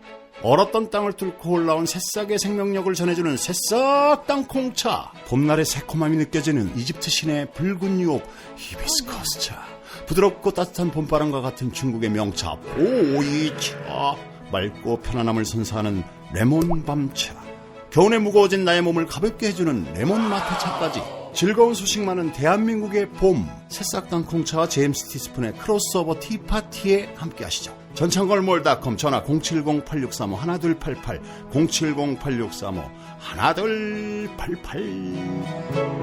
얼었던 땅을 뚫고 올라온 새싹의 생명력을 전해주는 새싹 땅콩차. 봄날의 새콤함이 느껴지는 이집트 신의 붉은 유혹 히비스커스 차. 부드럽고 따뜻한 봄바람과 같은 중국의 명차 보이차. 맑고 편안함을 선사하는 레몬 밤차. 겨울에 무거워진 나의 몸을 가볍게 해주는 레몬 마트차까지 즐거운 소식 많은 대한민국의 봄. 새싹 땅콩차와 제임스 티스푼의 크로스오버 티파티에 함께하시죠. 전창걸몰닷컴 전화 070-8635-1288 070-8635-1288.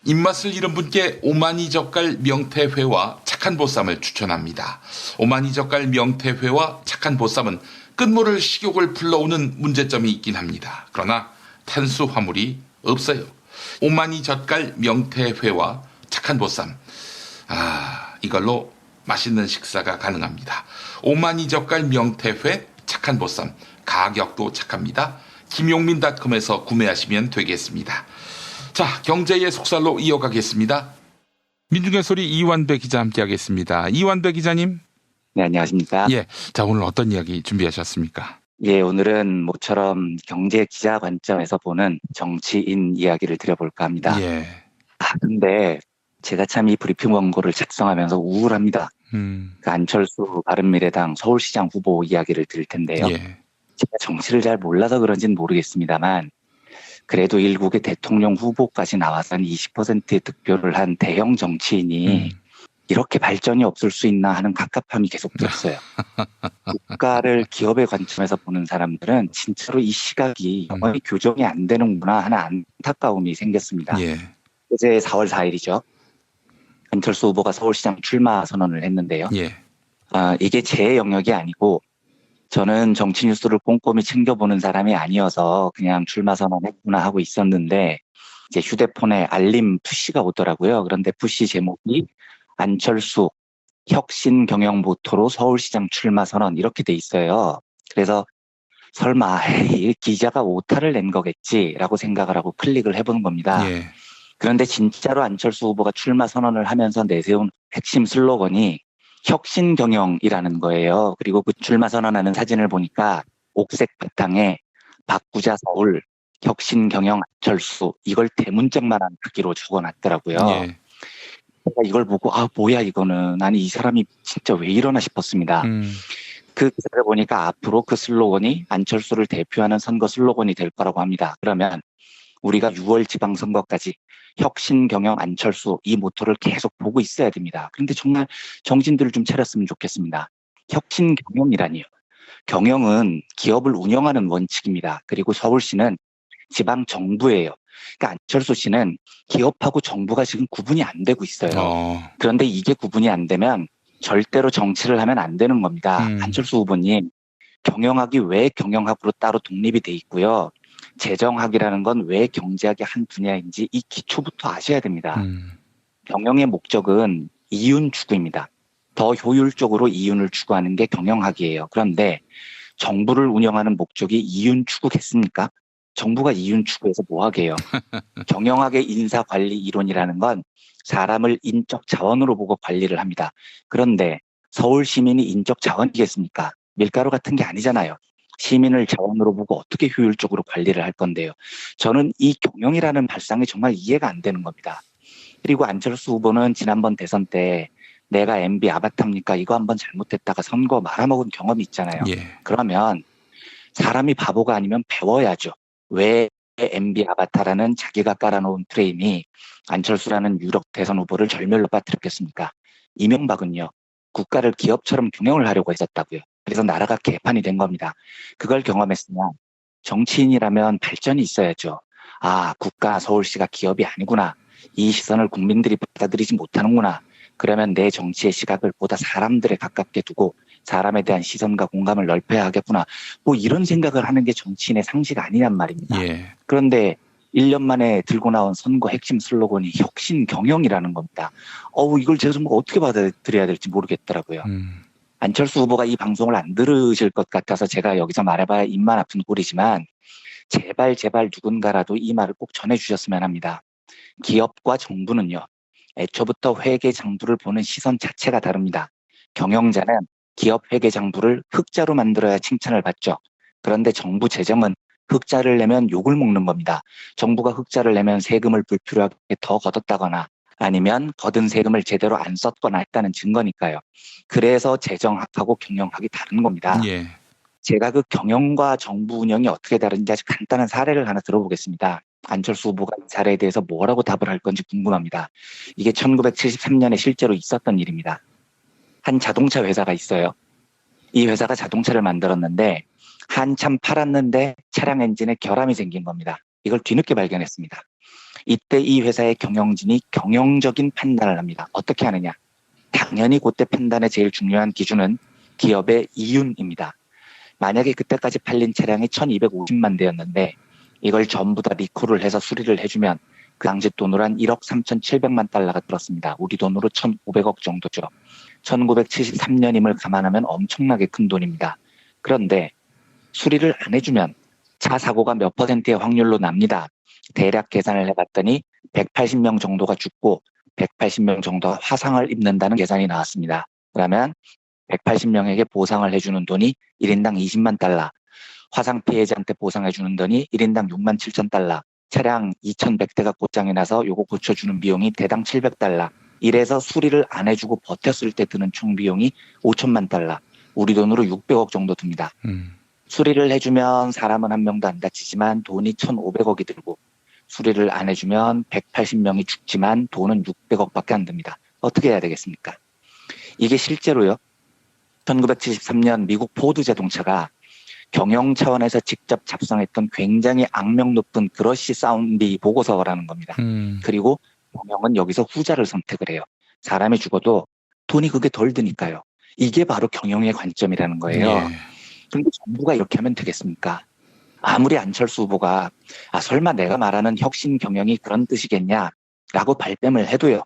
입맛을 잃은 분께 오마니 젓갈 명태회와 착한 보쌈을 추천합니다. 오마니 젓갈 명태회와 착한 보쌈은 끝모를 식욕을 불러오는 문제점이 있긴 합니다. 그러나 탄수화물이 없어요. 오마니 젓갈 명태회와 착한 보쌈. 이걸로 맛있는 식사가 가능합니다. 오마니 젓갈 명태회 착한 보쌈. 가격도 착합니다. 김용민닷컴에서 구매하시면 되겠습니다. 자, 경제의 속살로 이어가겠습니다. 민중의 소리 이완배 기자 함께하겠습니다. 이완배 기자님. 네, 안녕하십니까. 예, 자 오늘 어떤 이야기 준비하셨습니까? 예, 오늘은 모처럼 경제 기자 관점에서 보는 정치인 이야기를 드려볼까 합니다. 예. 근데 제가 참 이 브리핑 원고를 작성하면서 우울합니다. 안철수 바른미래당 서울시장 후보 이야기를 드릴 텐데요. 예. 제가 정치를 잘 몰라서 그런지는 모르겠습니다만 그래도 일국의 대통령 후보까지 나와서 한 20%의 득표를 한 대형 정치인이 이렇게 발전이 없을 수 있나 하는 갑갑함이 계속됐어요. 국가를 기업의 관점에서 보는 사람들은 진짜로 이 시각이 영원히 교정이 안 되는구나 하는 안타까움이 생겼습니다. 예. 어제 4월 4일이죠. 안철수 후보가 서울시장 출마 선언을 했는데요. 예. 이게 제 영역이 아니고 저는 정치 뉴스를 꼼꼼히 챙겨보는 사람이 아니어서 그냥 출마 선언했구나 하고 있었는데 이제 휴대폰에 알림 푸시가 오더라고요. 그런데 푸시 제목이 안철수 혁신 경영 모토로 서울시장 출마 선언 이렇게 돼 있어요. 그래서 설마 이 기자가 오타를 낸 거겠지라고 생각을 하고 클릭을 해보는 겁니다. 예. 그런데 진짜로 안철수 후보가 출마 선언을 하면서 내세운 핵심 슬로건이 혁신 경영이라는 거예요. 그리고 그 출마 선언하는 사진을 보니까 옥색 바탕에 바꾸자 서울 혁신 경영 안철수 이걸 대문짝만한 크기로 적어놨더라고요. 예. 이걸 보고 뭐야 이거는 아니 이 사람이 진짜 왜 이러나 싶었습니다. 그 기사를 보니까 앞으로 그 슬로건이 안철수를 대표하는 선거 슬로건이 될 거라고 합니다. 그러면 우리가 6월 지방선거까지 혁신 경영 안철수 이 모토를 계속 보고 있어야 됩니다. 그런데 정말 정신들을 좀 차렸으면 좋겠습니다. 혁신 경영이라니요. 경영은 기업을 운영하는 원칙입니다. 그리고 서울시는 지방 정부예요. 그러니까 안철수 씨는 기업하고 정부가 지금 구분이 안 되고 있어요. 그런데 이게 구분이 안 되면 절대로 정치를 하면 안 되는 겁니다. 안철수 후보님, 경영학이 왜 경영학으로 따로 독립이 돼 있고요. 재정학이라는 건 왜 경제학의 한 분야인지 이 기초부터 아셔야 됩니다. 경영의 목적은 이윤 추구입니다. 더 효율적으로 이윤을 추구하는 게 경영학이에요. 그런데 정부를 운영하는 목적이 이윤 추구겠습니까? 정부가 이윤 추구해서 뭐 하게요? 경영학의 인사관리 이론이라는 건 사람을 인적 자원으로 보고 관리를 합니다. 그런데 서울 시민이 인적 자원이겠습니까? 밀가루 같은 게 아니잖아요. 시민을 자원으로 보고 어떻게 효율적으로 관리를 할 건데요. 저는 이 경영이라는 발상이 정말 이해가 안 되는 겁니다. 그리고 안철수 후보는 지난번 대선 때 내가 MB 아바타입니까? 이거 한번 잘못했다가 선거 말아먹은 경험이 있잖아요. 예. 그러면 사람이 바보가 아니면 배워야죠. 왜 MB 아바타라는 자기가 깔아놓은 프레임이 안철수라는 유력 대선 후보를 절멸로 빠뜨렸겠습니까? 이명박은요. 국가를 기업처럼 경영을 하려고 했었다고요. 그래서 나라가 개판이 된 겁니다. 그걸 경험했으면 정치인이라면 발전이 있어야죠. 국가 서울시가 기업이 아니구나. 이 시선을 국민들이 받아들이지 못하는구나. 그러면 내 정치의 시각을 보다 사람들에 가깝게 두고 사람에 대한 시선과 공감을 넓혀야 하겠구나. 뭐 이런 생각을 하는 게 정치인의 상식 아니란 말입니다. 예. 그런데 1년 만에 들고 나온 선거 핵심 슬로건이 혁신 경영이라는 겁니다. 이걸 제가 좀 어떻게 받아들여야 될지 모르겠더라고요. 안철수 후보가 이 방송을 안 들으실 것 같아서 제가 여기서 말해봐야 입만 아픈 꼴이지만 제발 누군가라도 이 말을 꼭 전해주셨으면 합니다. 기업과 정부는요. 애초부터 회계 장부를 보는 시선 자체가 다릅니다. 경영자는 기업 회계 장부를 흑자로 만들어야 칭찬을 받죠. 그런데 정부 재정은 흑자를 내면 욕을 먹는 겁니다. 정부가 흑자를 내면 세금을 불필요하게 더 걷었다거나 아니면 거둔 세금을 제대로 안 썼거나 했다는 증거니까요. 그래서 재정학하고 경영학이 다른 겁니다. 예. 제가 그 경영과 정부 운영이 어떻게 다른지 아주 간단한 사례를 하나 들어보겠습니다. 안철수 후보가 이 사례에 대해서 뭐라고 답을 할 건지 궁금합니다. 이게 1973년에 실제로 있었던 일입니다. 한 자동차 회사가 있어요. 이 회사가 자동차를 만들었는데 한참 팔았는데 차량 엔진에 결함이 생긴 겁니다. 이걸 뒤늦게 발견했습니다. 이때 이 회사의 경영진이 경영적인 판단을 합니다. 어떻게 하느냐? 당연히 그때 판단의 제일 중요한 기준은 기업의 이윤입니다. 만약에 그때까지 팔린 차량이 1250만 대였는데 이걸 전부 다 리콜을 해서 수리를 해주면 그 당시 돈으로 한 1억 3,700만 달러가 들었습니다. 우리 돈으로 1,500억 정도죠. 1973년임을 감안하면 엄청나게 큰 돈입니다. 그런데 수리를 안 해주면 차 사고가 몇 %의 확률로 납니다. 대략 계산을 해봤더니 180명 정도가 죽고 180명 정도가 화상을 입는다는 계산이 나왔습니다. 그러면 180명에게 보상을 해주는 돈이 1인당 20만 달러, 화상 피해자한테 보상해주는 돈이 1인당 6만 7천 달러, 차량 2,100대가 고장이 나서 요거 고쳐주는 비용이 대당 700달러, 이래서 수리를 안 해주고 버텼을 때 드는 총 비용이 5천만 달러, 우리 돈으로 600억 정도 듭니다. 수리를 해주면 사람은 한 명도 안 다치지만 돈이 1,500억이 들고 수리를 안 해주면 180명이 죽지만 돈은 600억밖에 안 듭니다. 어떻게 해야 되겠습니까? 이게 실제로요. 1973년 미국 포드 자동차가 경영 차원에서 직접 작성했던 굉장히 악명 높은 그러시 사운디 보고서라는 겁니다. 그리고 경영은 여기서 후자를 선택을 해요. 사람이 죽어도 돈이 그게 덜 드니까요. 이게 바로 경영의 관점이라는 거예요. 그런데 정부가 이렇게 하면 되겠습니까? 아무리 안철수 후보가 설마 내가 말하는 혁신 경영이 그런 뜻이겠냐라고 발뺌을 해도요.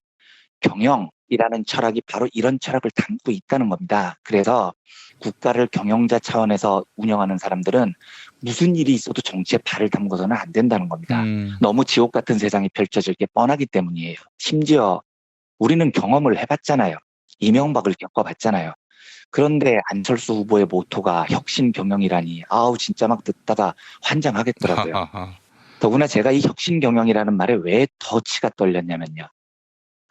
경영이라는 철학이 바로 이런 철학을 담고 있다는 겁니다. 그래서 국가를 경영자 차원에서 운영하는 사람들은 무슨 일이 있어도 정치에 발을 담궈서는 안 된다는 겁니다. 너무 지옥 같은 세상이 펼쳐질 게 뻔하기 때문이에요. 심지어 우리는 경험을 해봤잖아요. 이명박을 겪어봤잖아요. 그런데 안철수 후보의 모토가 혁신 경영이라니 진짜 막 듣다가 환장하겠더라고요. 더구나 제가 이 혁신 경영이라는 말에 왜 더 치가 떨렸냐면요.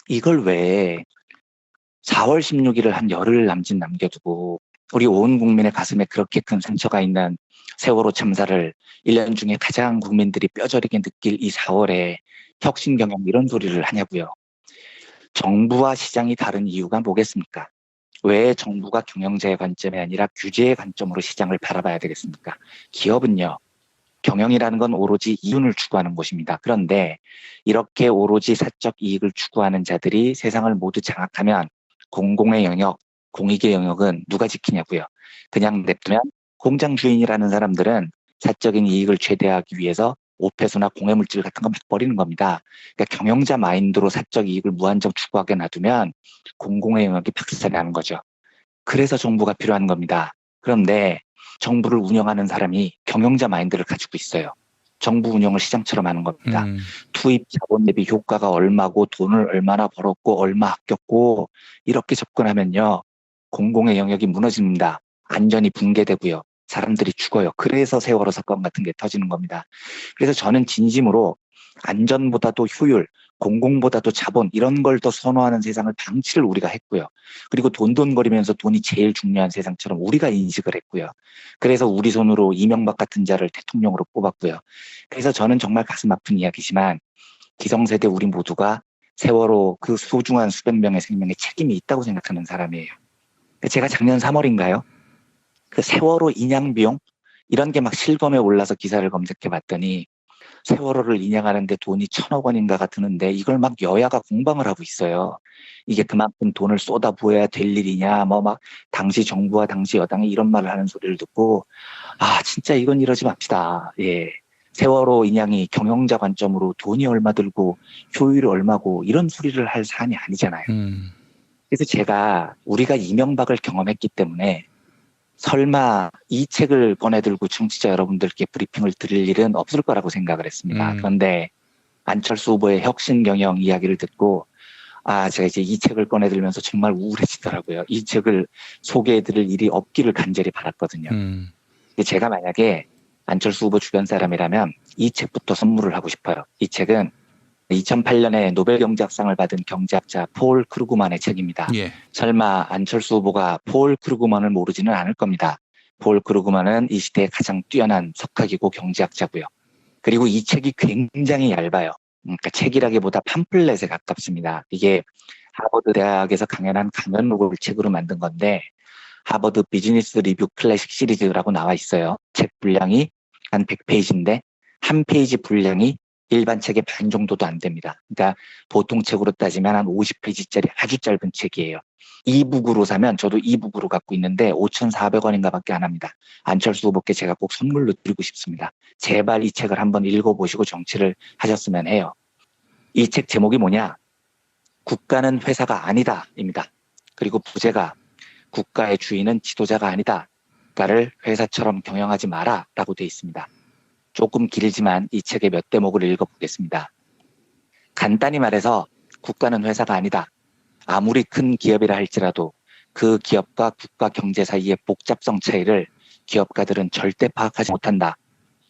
이걸 왜 4월 16일을 한 열흘 남짓 남겨두고 우리 온 국민의 가슴에 그렇게 큰 상처가 있는 세월호 참사를 1년 중에 가장 국민들이 뼈저리게 느낄 이 4월에 혁신 경영 이런 소리를 하냐고요. 정부와 시장이 다른 이유가 뭐겠습니까? 왜 정부가 경영자의 관점이 아니라 규제의 관점으로 시장을 바라봐야 되겠습니까? 기업은요. 경영이라는 건 오로지 이윤을 추구하는 곳입니다. 그런데 이렇게 오로지 사적 이익을 추구하는 자들이 세상을 모두 장악하면 공공의 영역, 공익의 영역은 누가 지키냐고요. 그냥 냅두면 공장 주인이라는 사람들은 사적인 이익을 최대화하기 위해서 오폐수나 공해물질 같은 거 막 버리는 겁니다. 그러니까 경영자 마인드로 사적 이익을 무한정 추구하게 놔두면 공공의 영역이 박살이 나는 거죠. 그래서 정부가 필요한 겁니다. 그런데 정부를 운영하는 사람이 경영자 마인드를 가지고 있어요. 정부 운영을 시장처럼 하는 겁니다. 투입 자본 대비 효과가 얼마고 돈을 얼마나 벌었고 얼마 아꼈고 이렇게 접근하면요. 공공의 영역이 무너집니다. 안전이 붕괴되고요. 사람들이 죽어요. 그래서 세월호 사건 같은 게 터지는 겁니다. 그래서 저는 진심으로 안전보다도 효율, 공공보다도 자본 이런 걸 더 선호하는 세상을 방치를 우리가 했고요. 그리고 돈돈거리면서 돈이 제일 중요한 세상처럼 우리가 인식을 했고요. 그래서 우리 손으로 이명박 같은 자를 대통령으로 뽑았고요. 그래서 저는 정말 가슴 아픈 이야기지만 기성세대 우리 모두가 세월호 그 소중한 수백 명의 생명에 책임이 있다고 생각하는 사람이에요. 제가 작년 3월인가요? 그 세월호 인양 비용 이런 게 막 실검에 올라서 기사를 검색해 봤더니 세월호를 인양하는데 돈이 1,000억 원인가가 드는데 이걸 막 여야가 공방을 하고 있어요. 이게 그만큼 돈을 쏟아부어야 될 일이냐 막 당시 정부와 당시 여당이 이런 말을 하는 소리를 듣고 진짜 이건 이러지 맙시다. 예. 세월호 인양이 경영자 관점으로 돈이 얼마 들고 효율이 얼마고 이런 소리를 할 사안이 아니잖아요. 그래서 제가 우리가 이명박을 경험했기 때문에 설마 이 책을 꺼내들고 청취자 여러분들께 브리핑을 드릴 일은 없을 거라고 생각을 했습니다. 그런데 안철수 후보의 혁신 경영 이야기를 듣고 제가 이제 이 책을 꺼내들면서 정말 우울해지더라고요. 이 책을 소개해드릴 일이 없기를 간절히 바랐거든요. 제가 만약에 안철수 후보 주변 사람이라면 이 책부터 선물을 하고 싶어요. 이 책은 2008년에 노벨 경제학상을 받은 경제학자 폴 크루그만의 책입니다. 설마 안철수 후보가 폴 크루그만을 모르지는 않을 겁니다. 폴 크루그만은 이 시대의 가장 뛰어난 석학이고 경제학자고요. 그리고 이 책이 굉장히 얇아요. 그러니까 책이라기보다 팜플렛에 가깝습니다. 이게 하버드 대학에서 강연한 강연록을 책으로 만든 건데 하버드 비즈니스 리뷰 클래식 시리즈라고 나와 있어요. 책 분량이 한 100페이지인데 한 페이지 분량이 일반 책의 반 정도도 안 됩니다. 그러니까 보통 책으로 따지면 한 50페이지짜리 아주 짧은 책이에요. 이북으로 사면 저도 이북으로 갖고 있는데 5,400원인가 밖에 안 합니다. 안철수 후보께 제가 꼭 선물로 드리고 싶습니다. 제발 이 책을 한번 읽어보시고 정치를 하셨으면 해요. 이 책 제목이 뭐냐? 국가는 회사가 아니다 입니다. 그리고 부제가 국가의 주인은 지도자가 아니다. 국가를 회사처럼 경영하지 마라 라고 되어 있습니다. 조금 길지만 이 책의 몇 대목을 읽어보겠습니다. 간단히 말해서 국가는 회사가 아니다. 아무리 큰 기업이라 할지라도 그 기업과 국가 경제 사이의 복잡성 차이를 기업가들은 절대 파악하지 못한다.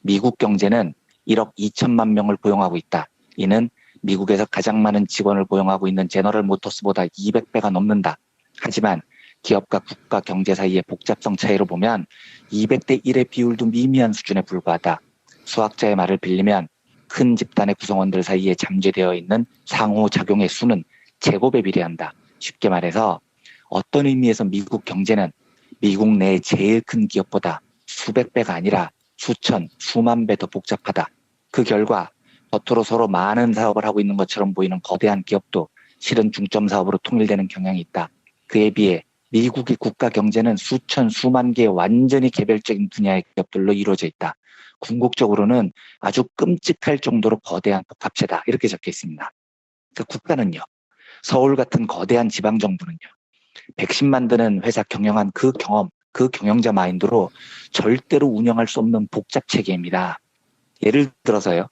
미국 경제는 1억 2천만 명을 고용하고 있다. 이는 미국에서 가장 많은 직원을 고용하고 있는 제너럴 모터스보다 200배가 넘는다. 하지만 기업과 국가 경제 사이의 복잡성 차이로 보면 200대 1의 비율도 미미한 수준에 불과하다. 수학자의 말을 빌리면 큰 집단의 구성원들 사이에 잠재되어 있는 상호작용의 수는 제곱에 비례한다. 쉽게 말해서 어떤 의미에서 미국 경제는 미국 내의 제일 큰 기업보다 수백 배가 아니라 수천, 수만 배 더 복잡하다. 그 결과 겉으로 서로 많은 사업을 하고 있는 것처럼 보이는 거대한 기업도 실은 중점 사업으로 통일되는 경향이 있다. 그에 비해 미국의 국가 경제는 수천, 수만 개의 완전히 개별적인 분야의 기업들로 이루어져 있다. 궁극적으로는 아주 끔찍할 정도로 거대한 복합체다. 이렇게 적혀 있습니다. 그 국가는요. 서울 같은 거대한 지방정부는요. 백신 만드는 회사 경영한 그 경험, 그 경영자 마인드로 절대로 운영할 수 없는 복잡체계입니다. 예를 들어서요.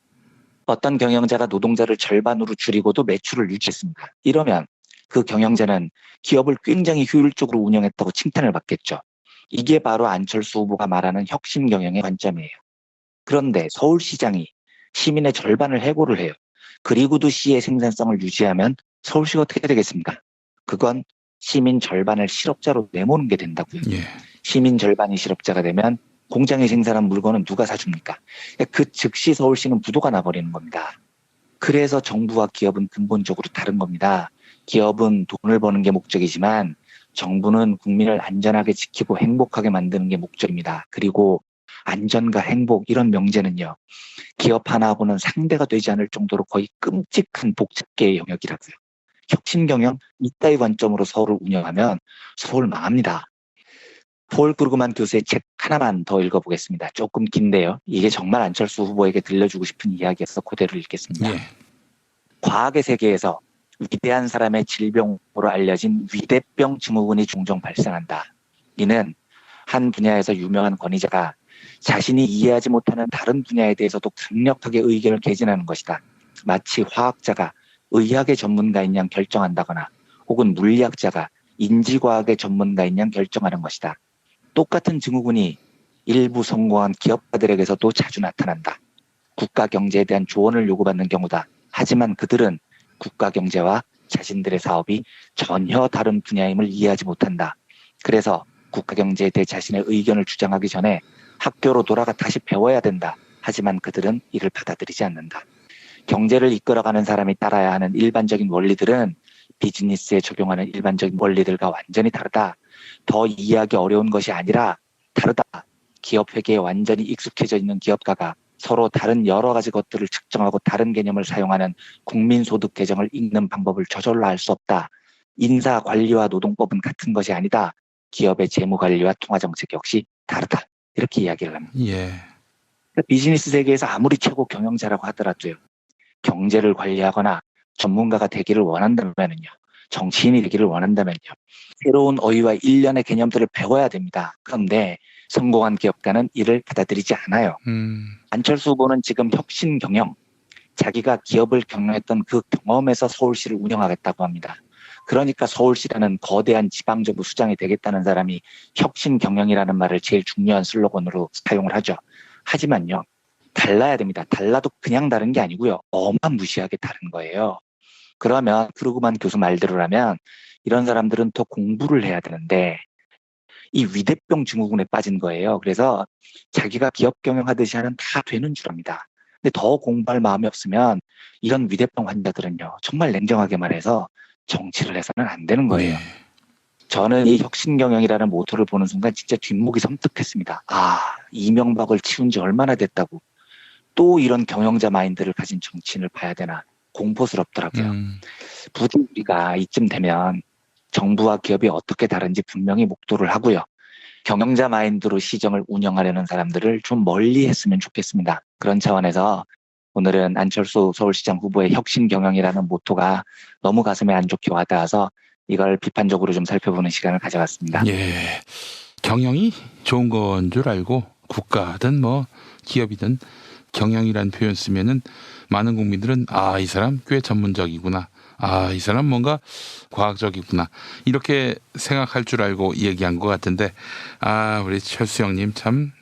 어떤 경영자가 노동자를 절반으로 줄이고도 매출을 유지했습니다. 이러면 그 경영자는 기업을 굉장히 효율적으로 운영했다고 칭찬을 받겠죠. 이게 바로 안철수 후보가 말하는 혁신 경영의 관점이에요. 그런데 서울시장이 시민의 절반을 해고를 해요. 그리고도 시의 생산성을 유지하면 서울시가 어떻게 되겠습니까? 그건 시민 절반을 실업자로 내모는 게 된다고요. 예. 시민 절반이 실업자가 되면 공장이 생산한 물건은 누가 사줍니까? 그 즉시 서울시는 부도가 나버리는 겁니다. 그래서 정부와 기업은 근본적으로 다른 겁니다. 기업은 돈을 버는 게 목적이지만 정부는 국민을 안전하게 지키고 행복하게 만드는 게 목적입니다. 그리고 안전과 행복 이런 명제는요. 기업 하나하고는 상대가 되지 않을 정도로 거의 끔찍한 복잡계의 영역이라고요. 혁신경영 이따위 관점으로 서울을 운영하면 서울 망합니다. 폴 크루그만 교수의 책 하나만 더 읽어보겠습니다. 조금 긴데요. 이게 정말 안철수 후보에게 들려주고 싶은 이야기여서 그대로 읽겠습니다. 예. 과학의 세계에서 위대한 사람의 질병으로 알려진 위대병 증후군이 종종 발생한다. 이는 한 분야에서 유명한 권위자가 자신이 이해하지 못하는 다른 분야에 대해서도 강력하게 의견을 개진하는 것이다. 마치 화학자가 의학의 전문가인 양 결정한다거나 혹은 물리학자가 인지과학의 전문가인 양 결정하는 것이다. 똑같은 증후군이 일부 성공한 기업가들에게서도 자주 나타난다. 국가 경제에 대한 조언을 요구받는 경우다. 하지만 그들은 국가 경제와 자신들의 사업이 전혀 다른 분야임을 이해하지 못한다. 그래서 국가 경제에 대해 자신의 의견을 주장하기 전에 학교로 돌아가 다시 배워야 된다. 하지만 그들은 이를 받아들이지 않는다. 경제를 이끌어가는 사람이 따라야 하는 일반적인 원리들은 비즈니스에 적용하는 일반적인 원리들과 완전히 다르다. 더 이해하기 어려운 것이 아니라 다르다. 기업 회계에 완전히 익숙해져 있는 기업가가 서로 다른 여러 가지 것들을 측정하고 다른 개념을 사용하는 국민소득 개정을 읽는 방법을 저절로 알 수 없다. 인사, 관리와 노동법은 같은 것이 아니다. 기업의 재무관리와 통화정책 역시 다르다. 이렇게 이야기를 합니다. 예. 비즈니스 세계에서 아무리 최고 경영자라고 하더라도요. 경제를 관리하거나 전문가가 되기를 원한다면요. 정치인이 되기를 원한다면요. 새로운 어휘와 일련의 개념들을 배워야 됩니다. 그런데 성공한 기업가는 이를 받아들이지 않아요. 안철수 후보는 지금 혁신 경영, 자기가 기업을 경영했던 그 경험에서 서울시를 운영하겠다고 합니다. 그러니까 서울시라는 거대한 지방정부 수장이 되겠다는 사람이 혁신 경영이라는 말을 제일 중요한 슬로건으로 사용을 하죠. 하지만요. 달라야 됩니다. 달라도 그냥 다른 게 아니고요. 어마무시하게 다른 거예요. 그러면 크루그만 교수 말대로라면 이런 사람들은 더 공부를 해야 되는데 이 위대병 증후군에 빠진 거예요. 그래서 자기가 기업 경영하듯이 하면 다 되는 줄 압니다. 근데 더 공부할 마음이 없으면 이런 위대병 환자들은요. 정말 냉정하게 말해서 정치를 해서는 안 되는 거예요. 네. 저는 이 혁신경영이라는 모토를 보는 순간 진짜 뒷목이 섬뜩했습니다. 아, 이명박을 치운 지 얼마나 됐다고. 또 이런 경영자 마인드를 가진 정치인을 봐야 되나 공포스럽더라고요. 부디 우리가 이쯤 되면 정부와 기업이 어떻게 다른지 분명히 목도를 하고요. 경영자 마인드로 시정을 운영하려는 사람들을 좀 멀리 했으면 좋겠습니다. 그런 차원에서 오늘은 안철수 서울시장 후보의 혁신 경영이라는 모토가 너무 가슴에 안 좋게 와닿아서 이걸 비판적으로 좀 살펴보는 시간을 가져봤습니다. 예, 경영이 좋은 건 줄 알고 국가든 뭐 기업이든 경영이라는 표현 쓰면은 많은 국민들은 이 사람 꽤 전문적이구나. 이 사람 뭔가 과학적이구나. 이렇게 생각할 줄 알고 얘기한 것 같은데, 우리 철수 형님 참,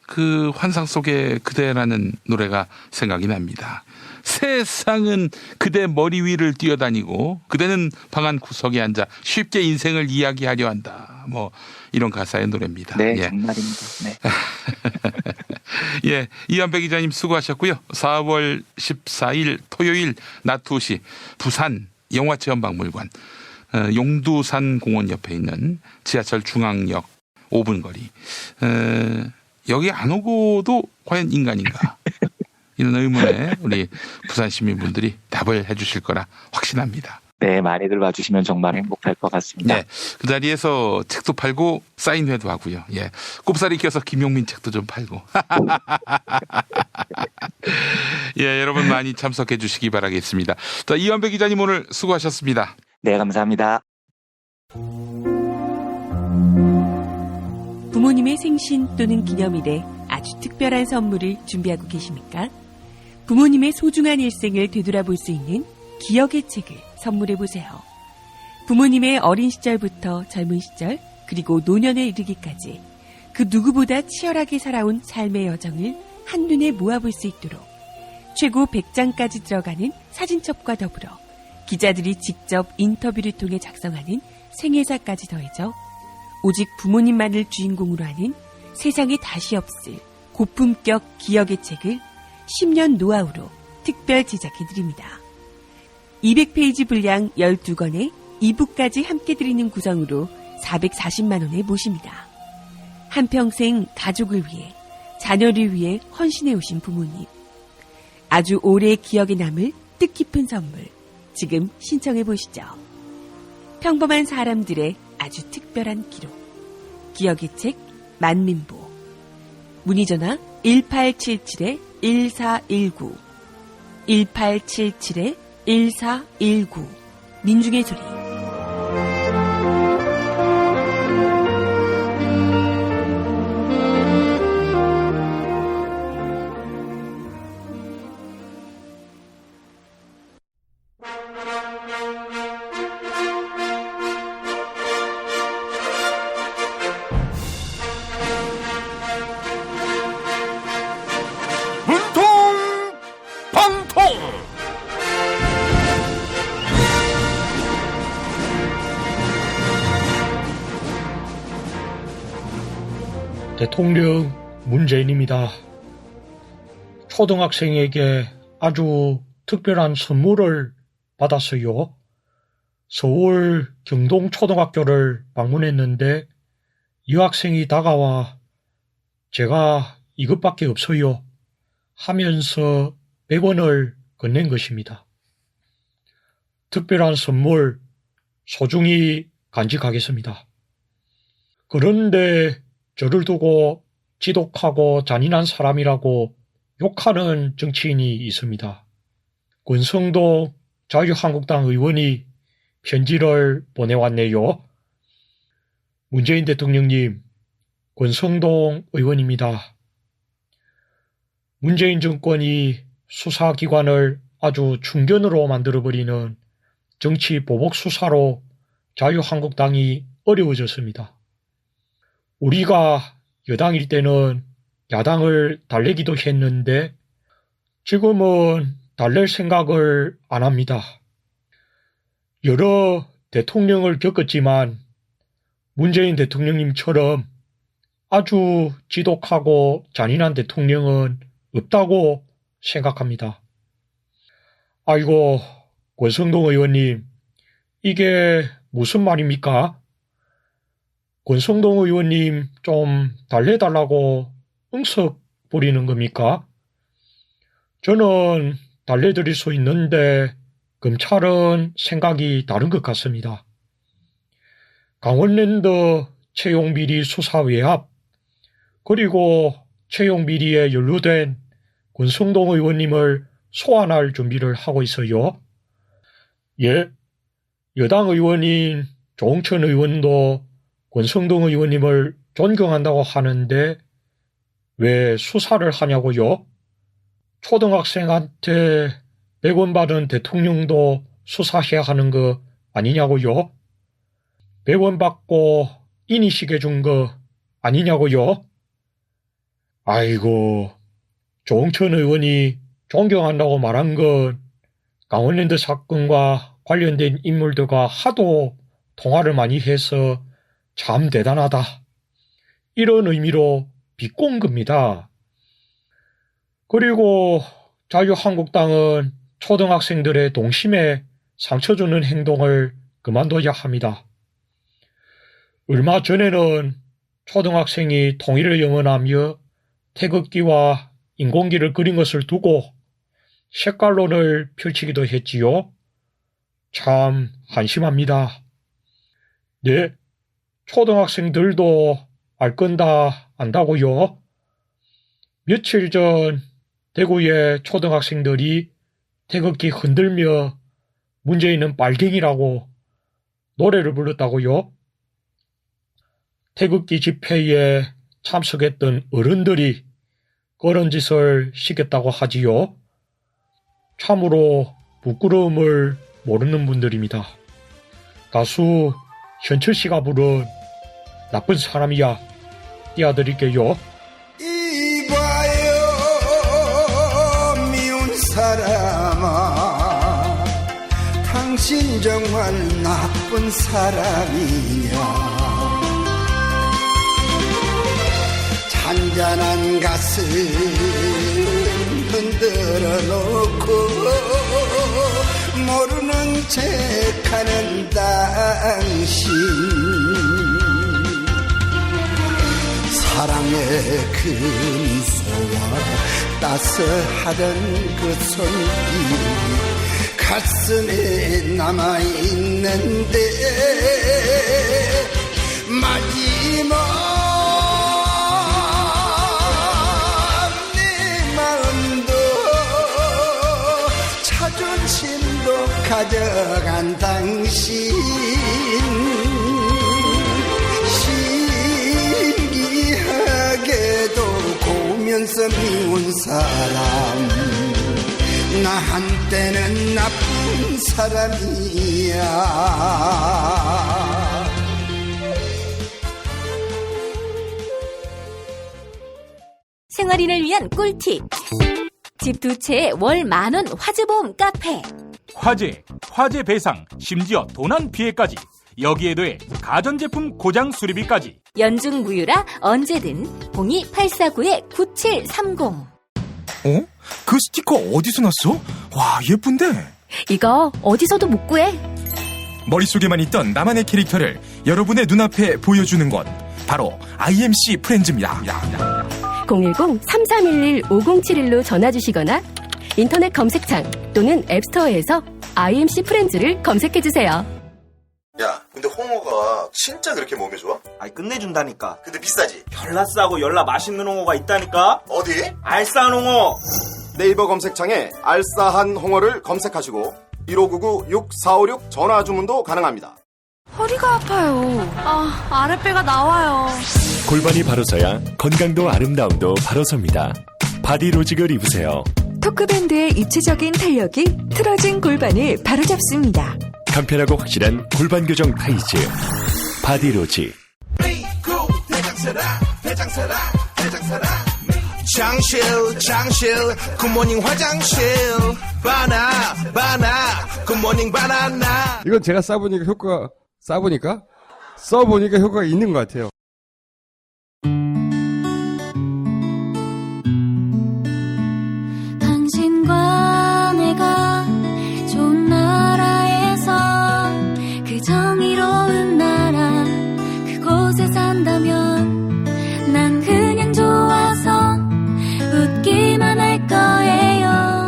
그 환상 속의 그대라는 노래가 생각이 납니다. 세상은 그대 머리 위를 뛰어다니고 그대는 방 안 구석에 앉아 쉽게 인생을 이야기하려 한다. 뭐 이런 가사의 노래입니다. 네, 정말입니다. 네. 예, 이한배 기자님 수고하셨고요. 4월 14일 토요일 낮 2시 부산 영화체험박물관 용두산 공원 옆에 있는 지하철 중앙역 5분 거리. 여기 안 오고도 과연 인간인가? 이런 의문에 우리 부산 시민분들이 답을 해주실 거라 확신합니다. 네, 많이들 와주시면 정말 행복할 것 같습니다. 네, 그 자리에서 책도 팔고 사인회도 하고요. 예, 꼽사리 껴서 김용민 책도 좀 팔고. 예, 여러분 많이 참석해 주시기 바라겠습니다. 자, 이완배 기자님 오늘 수고하셨습니다. 네, 감사합니다. 부모님의 생신 또는 기념일에 아주 특별한 선물을 준비하고 계십니까? 부모님의 소중한 일생을 되돌아볼 수 있는 기억의 책을 선물해보세요. 부모님의 어린 시절부터 젊은 시절 그리고 노년에 이르기까지 그 누구보다 치열하게 살아온 삶의 여정을 한눈에 모아볼 수 있도록 최고 100장까지 들어가는 사진첩과 더불어 기자들이 직접 인터뷰를 통해 작성하는 생애사까지 더해져 오직 부모님만을 주인공으로 하는 세상에 다시 없을 고품격 기억의 책을 10년 노하우로 특별 제작해드립니다. 200페이지 분량 12권에 2부까지 함께 드리는 구성으로 440만 원에 모십니다. 한평생 가족을 위해, 자녀를 위해 헌신해 오신 부모님. 아주 오래 기억에 남을 뜻깊은 선물. 지금 신청해 보시죠. 평범한 사람들의 아주 특별한 기록. 기억의 책 만민보. 문의전화 1877-1419 1877-1419 민중의 소리. 대통령 문재인입니다. 초등학생에게 아주 특별한 선물을 받았어요. 서울 경동초등학교를 방문했는데 여학생이 다가와 제가 이것밖에 없어요 하면서 100원을 건넨 것입니다. 특별한 선물 소중히 간직하겠습니다. 그런데 저를 두고 지독하고 잔인한 사람이라고 욕하는 정치인이 있습니다. 권성동 자유한국당 의원이 편지를 보내왔네요. 문재인 대통령님, 권성동 의원입니다. 문재인 정권이 수사기관을 아주 충견으로 만들어버리는 정치 보복 수사로 자유한국당이 어려워졌습니다. 우리가 여당일 때는 야당을 달래기도 했는데 지금은 달랠 생각을 안 합니다. 여러 대통령을 겪었지만 문재인 대통령님처럼 아주 지독하고 잔인한 대통령은 없다고 생각합니다. 아이고, 권성동 의원님, 이게 무슨 말입니까? 권성동 의원님 좀 달래달라고 응석 부리는 겁니까? 저는 달래드릴 수 있는데 검찰은 생각이 다른 것 같습니다. 강원랜드 채용비리 수사 외압, 그리고 채용비리에 연루된 권성동 의원님을 소환할 준비를 하고 있어요. 예, 여당 의원인 조홍천 의원도 권성동 의원님을 존경한다고 하는데 왜 수사를 하냐고요? 초등학생한테 100원 받은 대통령도 수사해야 하는 거 아니냐고요? 100원 받고 인이식해 준 거 아니냐고요? 아이고, 조홍천 의원이 존경한다고 말한 건 강원랜드 사건과 관련된 인물들과 하도 통화를 많이 해서 참 대단하다, 이런 의미로 비꼰 겁니다. 그리고 자유한국당은 초등학생들의 동심에 상처 주는 행동을 그만둬야 합니다. 얼마 전에는 초등학생이 통일을 염원하며 태극기와 인공기를 그린 것을 두고 색깔론을 펼치기도 했지요. 참 한심합니다. 네, 초등학생들도 알 건 다 안다고요. 며칠 전 대구의 초등학생들이 태극기 흔들며 문재인은 빨갱이라고 노래를 불렀다고요. 태극기 집회에 참석했던 어른들이 그런 짓을 시켰다고 하지요. 참으로 부끄러움을 모르는 분들입니다. 가수 현철 씨가 부른 나쁜 사람이야 띄워드릴게요. 이봐요 미운 사람아, 당신 정말 나쁜 사람이냐. 잔잔한 가슴 흔들어 놓고 모르는 척하는 당신, 사랑의 그 미소와 따스하던 그 손길이 가슴에 남아있는데 마지막 내 마음도 자존심도 가져간 당신, 고우면서 미운 사람, 나한테는 나쁜 사람이야. 생활인을 위한 꿀팁. 집 두 채에 월 10,000원 화재보험 카페. 화재 배상, 심지어 도난 피해까지. 여기에 더해 가전제품 고장 수리비까지. 연중 무휴라 언제든 02849-9730. 어? 그 스티커 어디서 났어? 와, 예쁜데? 이거 어디서도 못 구해. 머릿속에만 있던 나만의 캐릭터를 여러분의 눈앞에 보여주는 건 바로 IMC 프렌즈입니다. 010-3311-5071로 전화주시거나 인터넷 검색창 또는 앱스토어에서 IMC 프렌즈를 검색해주세요. 야, 근데 홍어가 진짜 그렇게 몸에 좋아? 아이, 끝내준다니까. 근데 비싸지? 열나 싸고 열나 맛있는 홍어가 있다니까. 어디? 알싸한 홍어. 네이버 검색창에 알싸한 홍어를 검색하시고 1599-6456 전화 주문도 가능합니다. 허리가 아파요. 아랫배가 나와요. 골반이 바로 서야 건강도 아름다움도 바로 섭니다. 바디로직을 입으세요. 토크밴드의 입체적인 탄력이 틀어진 골반을 바로잡습니다. 간편하고 확실한 골반 교정 타이즈 바디로직. 장실 굿모닝 화장실 바나 굿모닝 바나나. 이건 제가 써보니까 효과가 있는 것 같아요. 당신과 내가 좋은 나라에서 그 정의로운 나라 그곳에 산다면 난 그냥 좋아서 웃기만 할 거예요.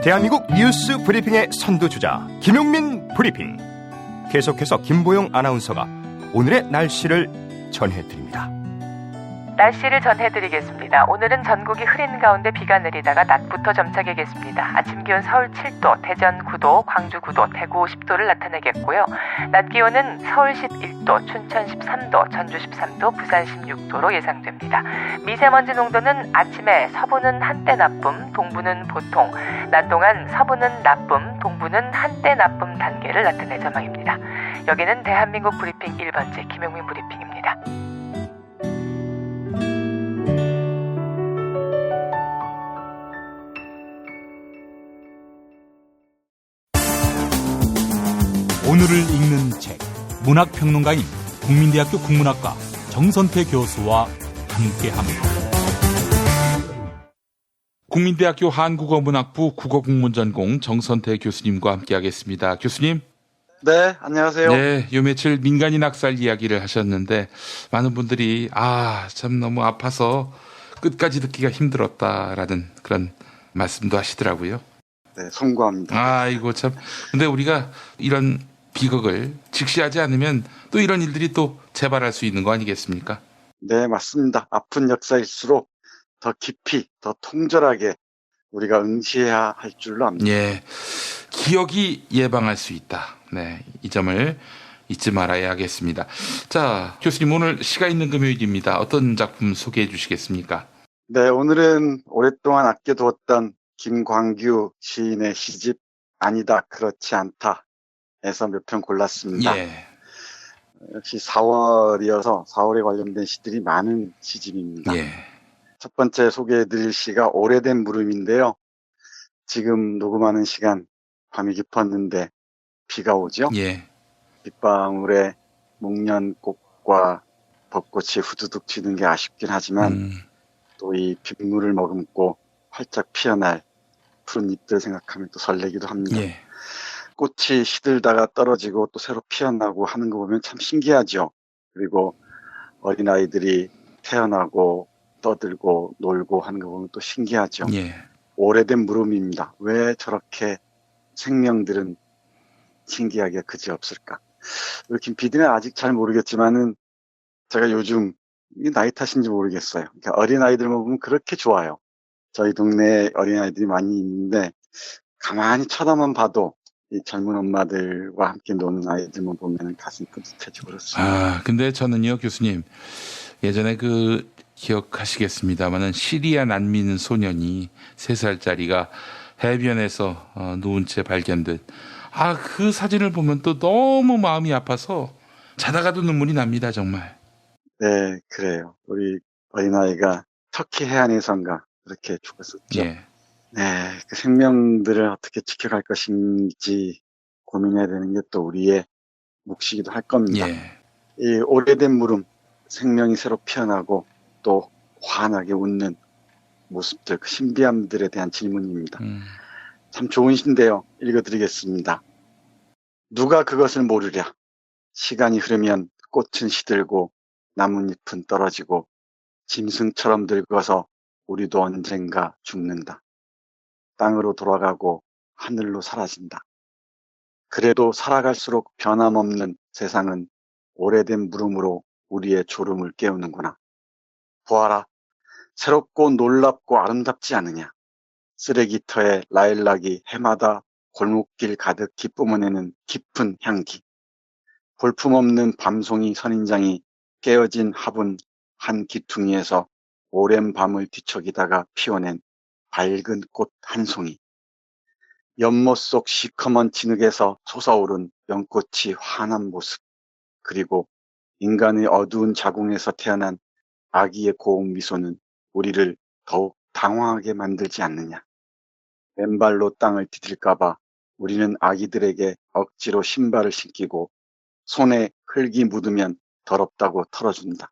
대한민국 뉴스 브리핑의 선두주자 김용민 브리핑. 계속해서 김보영 아나운서가 오늘의 날씨를 전해드립니다. 날씨를 전해드리겠습니다. 오늘은 전국이 흐린 가운데 비가 내리다가 낮부터 점차겠습니다. 아침 기온 서울 7도, 대전 9도, 광주 9도, 대구 10도를 나타내겠고요. 낮 기온은 서울 11도, 춘천 13도, 전주 13도, 부산 16도로 예상됩니다. 미세먼지 농도는 아침에 서부는 한때 나쁨, 동부는 보통, 낮 동안 서부는 나쁨, 동부는 한때 나쁨 단계를 나타낼 전망입니다. 여기는 대한민국 브리핑 1번째 김용민 브리핑입니다. 오늘을 읽는 책, 문학평론가인 국민대학교 국문학과 정선태 교수와 함께합니다. 국민대학교 한국어문학부 국어국문전공 정선태 교수님과 함께하겠습니다. 교수님. 네, 안녕하세요. 네, 요 며칠 민간인 학살 이야기를 하셨는데 많은 분들이 참 너무 아파서 끝까지 듣기가 힘들었다라는 그런 말씀도 하시더라고요. 네, 송구합니다. 아이고 참. 근데 우리가 이런 비극을 직시하지 않으면 또 이런 일들이 또 재발할 수 있는 거 아니겠습니까? 네, 맞습니다. 아픈 역사일수록 더 깊이, 더 통절하게 우리가 응시해야 할 줄로 압니다. 예, 기억이 예방할 수 있다. 네, 이 점을 잊지 말아야 하겠습니다. 자, 교수님 오늘 시가 있는 금요일입니다. 어떤 작품 소개해 주시겠습니까? 네, 오늘은 오랫동안 아껴두었던 김광규 시인의 시집 아니다 그렇지 않다 에서 몇 편 골랐습니다. 예. 역시 4월이어서 4월에 관련된 시들이 많은 시집입니다. 예. 첫 번째 소개해드릴 시가 오래된 물음인데요. 지금 녹음하는 시간 밤이 깊었는데 비가 오죠. 예. 빗방울에 목련꽃과 벚꽃이 후두둑 튀는 게 아쉽긴 하지만 또 이 빗물을 머금고 활짝 피어날 푸른 잎들 생각하면 또 설레기도 합니다. 예. 꽃이 시들다가 떨어지고 또 새로 피어나고 하는 거 보면 참 신기하죠. 그리고 어린아이들이 태어나고 떠들고 놀고 하는 거 보면 또 신기하죠. 예. 오래된 물음입니다. 왜 저렇게 생명들은 신기하게 그지없을까? 우리 김 PD는 아직 잘 모르겠지만은 제가 요즘 이게 나이 탓인지 모르겠어요. 그러니까 어린아이들만 보면 그렇게 좋아요. 저희 동네에 어린아이들이 많이 있는데 가만히 쳐다만 봐도 이 젊은 엄마들과 함께 노는 아이들만 보면 가슴이 뿌듯해지고 그렇습니다. 근데 저는요, 교수님, 예전에 기억하시겠습니다만은 시리아 난민 소년이 3살짜리가 해변에서 누운 채 발견된 그 사진을 보면 또 너무 마음이 아파서 자다가도 눈물이 납니다, 정말. 네, 그래요. 우리 어린아이가 터키 해안에선가 그렇게 죽었었죠. 예. 네, 그 생명들을 어떻게 지켜갈 것인지 고민해야 되는 게 또 우리의 몫이기도 할 겁니다. 예. 이 오래된 물음, 생명이 새로 피어나고 또 환하게 웃는 모습들, 그 신비함들에 대한 질문입니다. 참 좋은 시인데요. 읽어드리겠습니다. 누가 그것을 모르랴. 시간이 흐르면 꽃은 시들고 나뭇잎은 떨어지고 짐승처럼 늙어서 우리도 언젠가 죽는다. 땅으로 돌아가고 하늘로 사라진다. 그래도 살아갈수록 변함없는 세상은 오래된 물음으로 우리의 졸음을 깨우는구나. 보아라, 새롭고 놀랍고 아름답지 않으냐. 쓰레기터에 라일락이 해마다 골목길 가득히 뿜어내는 깊은 향기. 볼품없는 밤송이 선인장이 깨어진 화분 한 기퉁이에서 오랜 밤을 뒤척이다가 피워낸 밝은 꽃 한 송이. 연못 속 시커먼 진흙에서 솟아오른 연꽃이 환한 모습. 그리고 인간의 어두운 자궁에서 태어난 아기의 고운 미소는 우리를 더욱 당황하게 만들지 않느냐. 맨발로 땅을 디딜까봐 우리는 아기들에게 억지로 신발을 신기고 손에 흙이 묻으면 더럽다고 털어준다.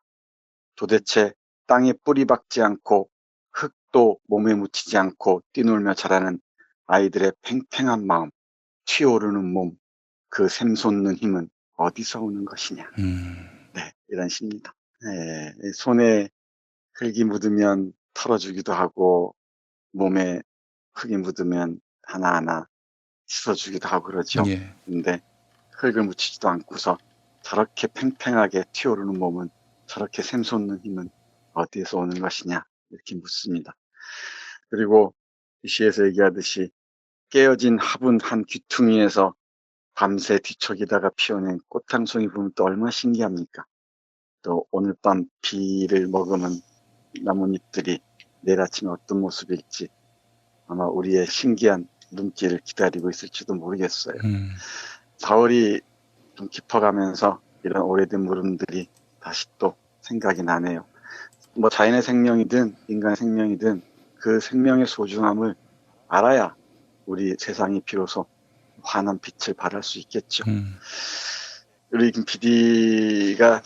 도대체 땅에 뿌리 박지 않고 흙도 몸에 묻히지 않고 뛰놀며 자라는 아이들의 팽팽한 마음, 튀어오르는 몸, 그 샘솟는 힘은 어디서 오는 것이냐. 네, 이런 시입니다. 네, 손에 흙이 묻으면 털어주기도 하고 몸에 흙이 묻으면 하나하나 씻어주기도 하고 그러죠. 예. 근데 흙을 묻히지도 않고서 저렇게 팽팽하게 튀어오르는 몸은, 저렇게 샘솟는 힘은 어디에서 오는 것이냐 이렇게 묻습니다. 그리고 이 시에서 얘기하듯이 깨어진 화분 한 귀퉁이에서 밤새 뒤척이다가 피어낸 꽃 한 송이 보면 또 얼마나 신기합니까? 또 오늘 밤 비를 머금은 나뭇잎들이 내일 아침에 어떤 모습일지 아마 우리의 신기한 눈길을 기다리고 있을지도 모르겠어요. 4월이 좀 깊어가면서 이런 오래된 물음들이 다시 또 생각이 나네요. 뭐 자연의 생명이든 인간의 생명이든 그 생명의 소중함을 알아야 우리 세상이 비로소 환한 빛을 발할 수 있겠죠. 우리 김 PD가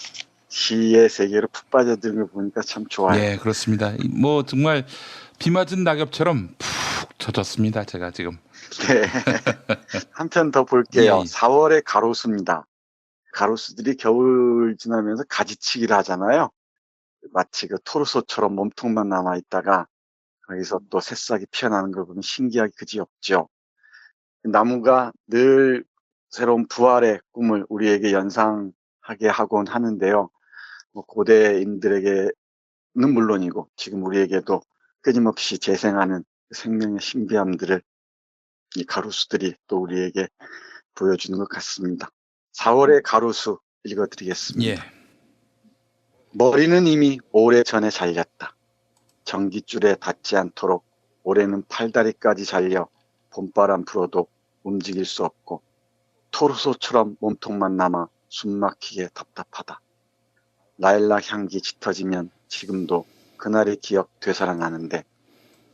시의 세계로 푹 빠져드는 걸 보니까 참 좋아요. 네, 그렇습니다. 뭐 정말 비 맞은 낙엽처럼 푹 젖었습니다. 제가 지금. 네. 한 편 더 볼게요. 예. 4월의 가로수입니다. 가로수들이 겨울 지나면서 가지치기를 하잖아요. 마치 그 토르소처럼 몸통만 남아있다가 거기서 또 새싹이 피어나는 걸 보면 신기하기 그지없죠. 나무가 늘 새로운 부활의 꿈을 우리에게 연상하게 하곤 하는데요. 뭐 고대인들에게는 물론이고 지금 우리에게도 끊임없이 재생하는 생명의 신비함들을 이 가로수들이 또 우리에게 보여주는 것 같습니다. 4월의 가로수 읽어드리겠습니다. 예. 머리는 이미 오래전에 잘렸다. 전깃줄에 닿지 않도록 올해는 팔다리까지 잘려 봄바람 불어도 움직일 수 없고 토르소처럼 몸통만 남아 숨막히게 답답하다. 라일락 향기 짙어지면 지금도 그날의 기억 되살아나는데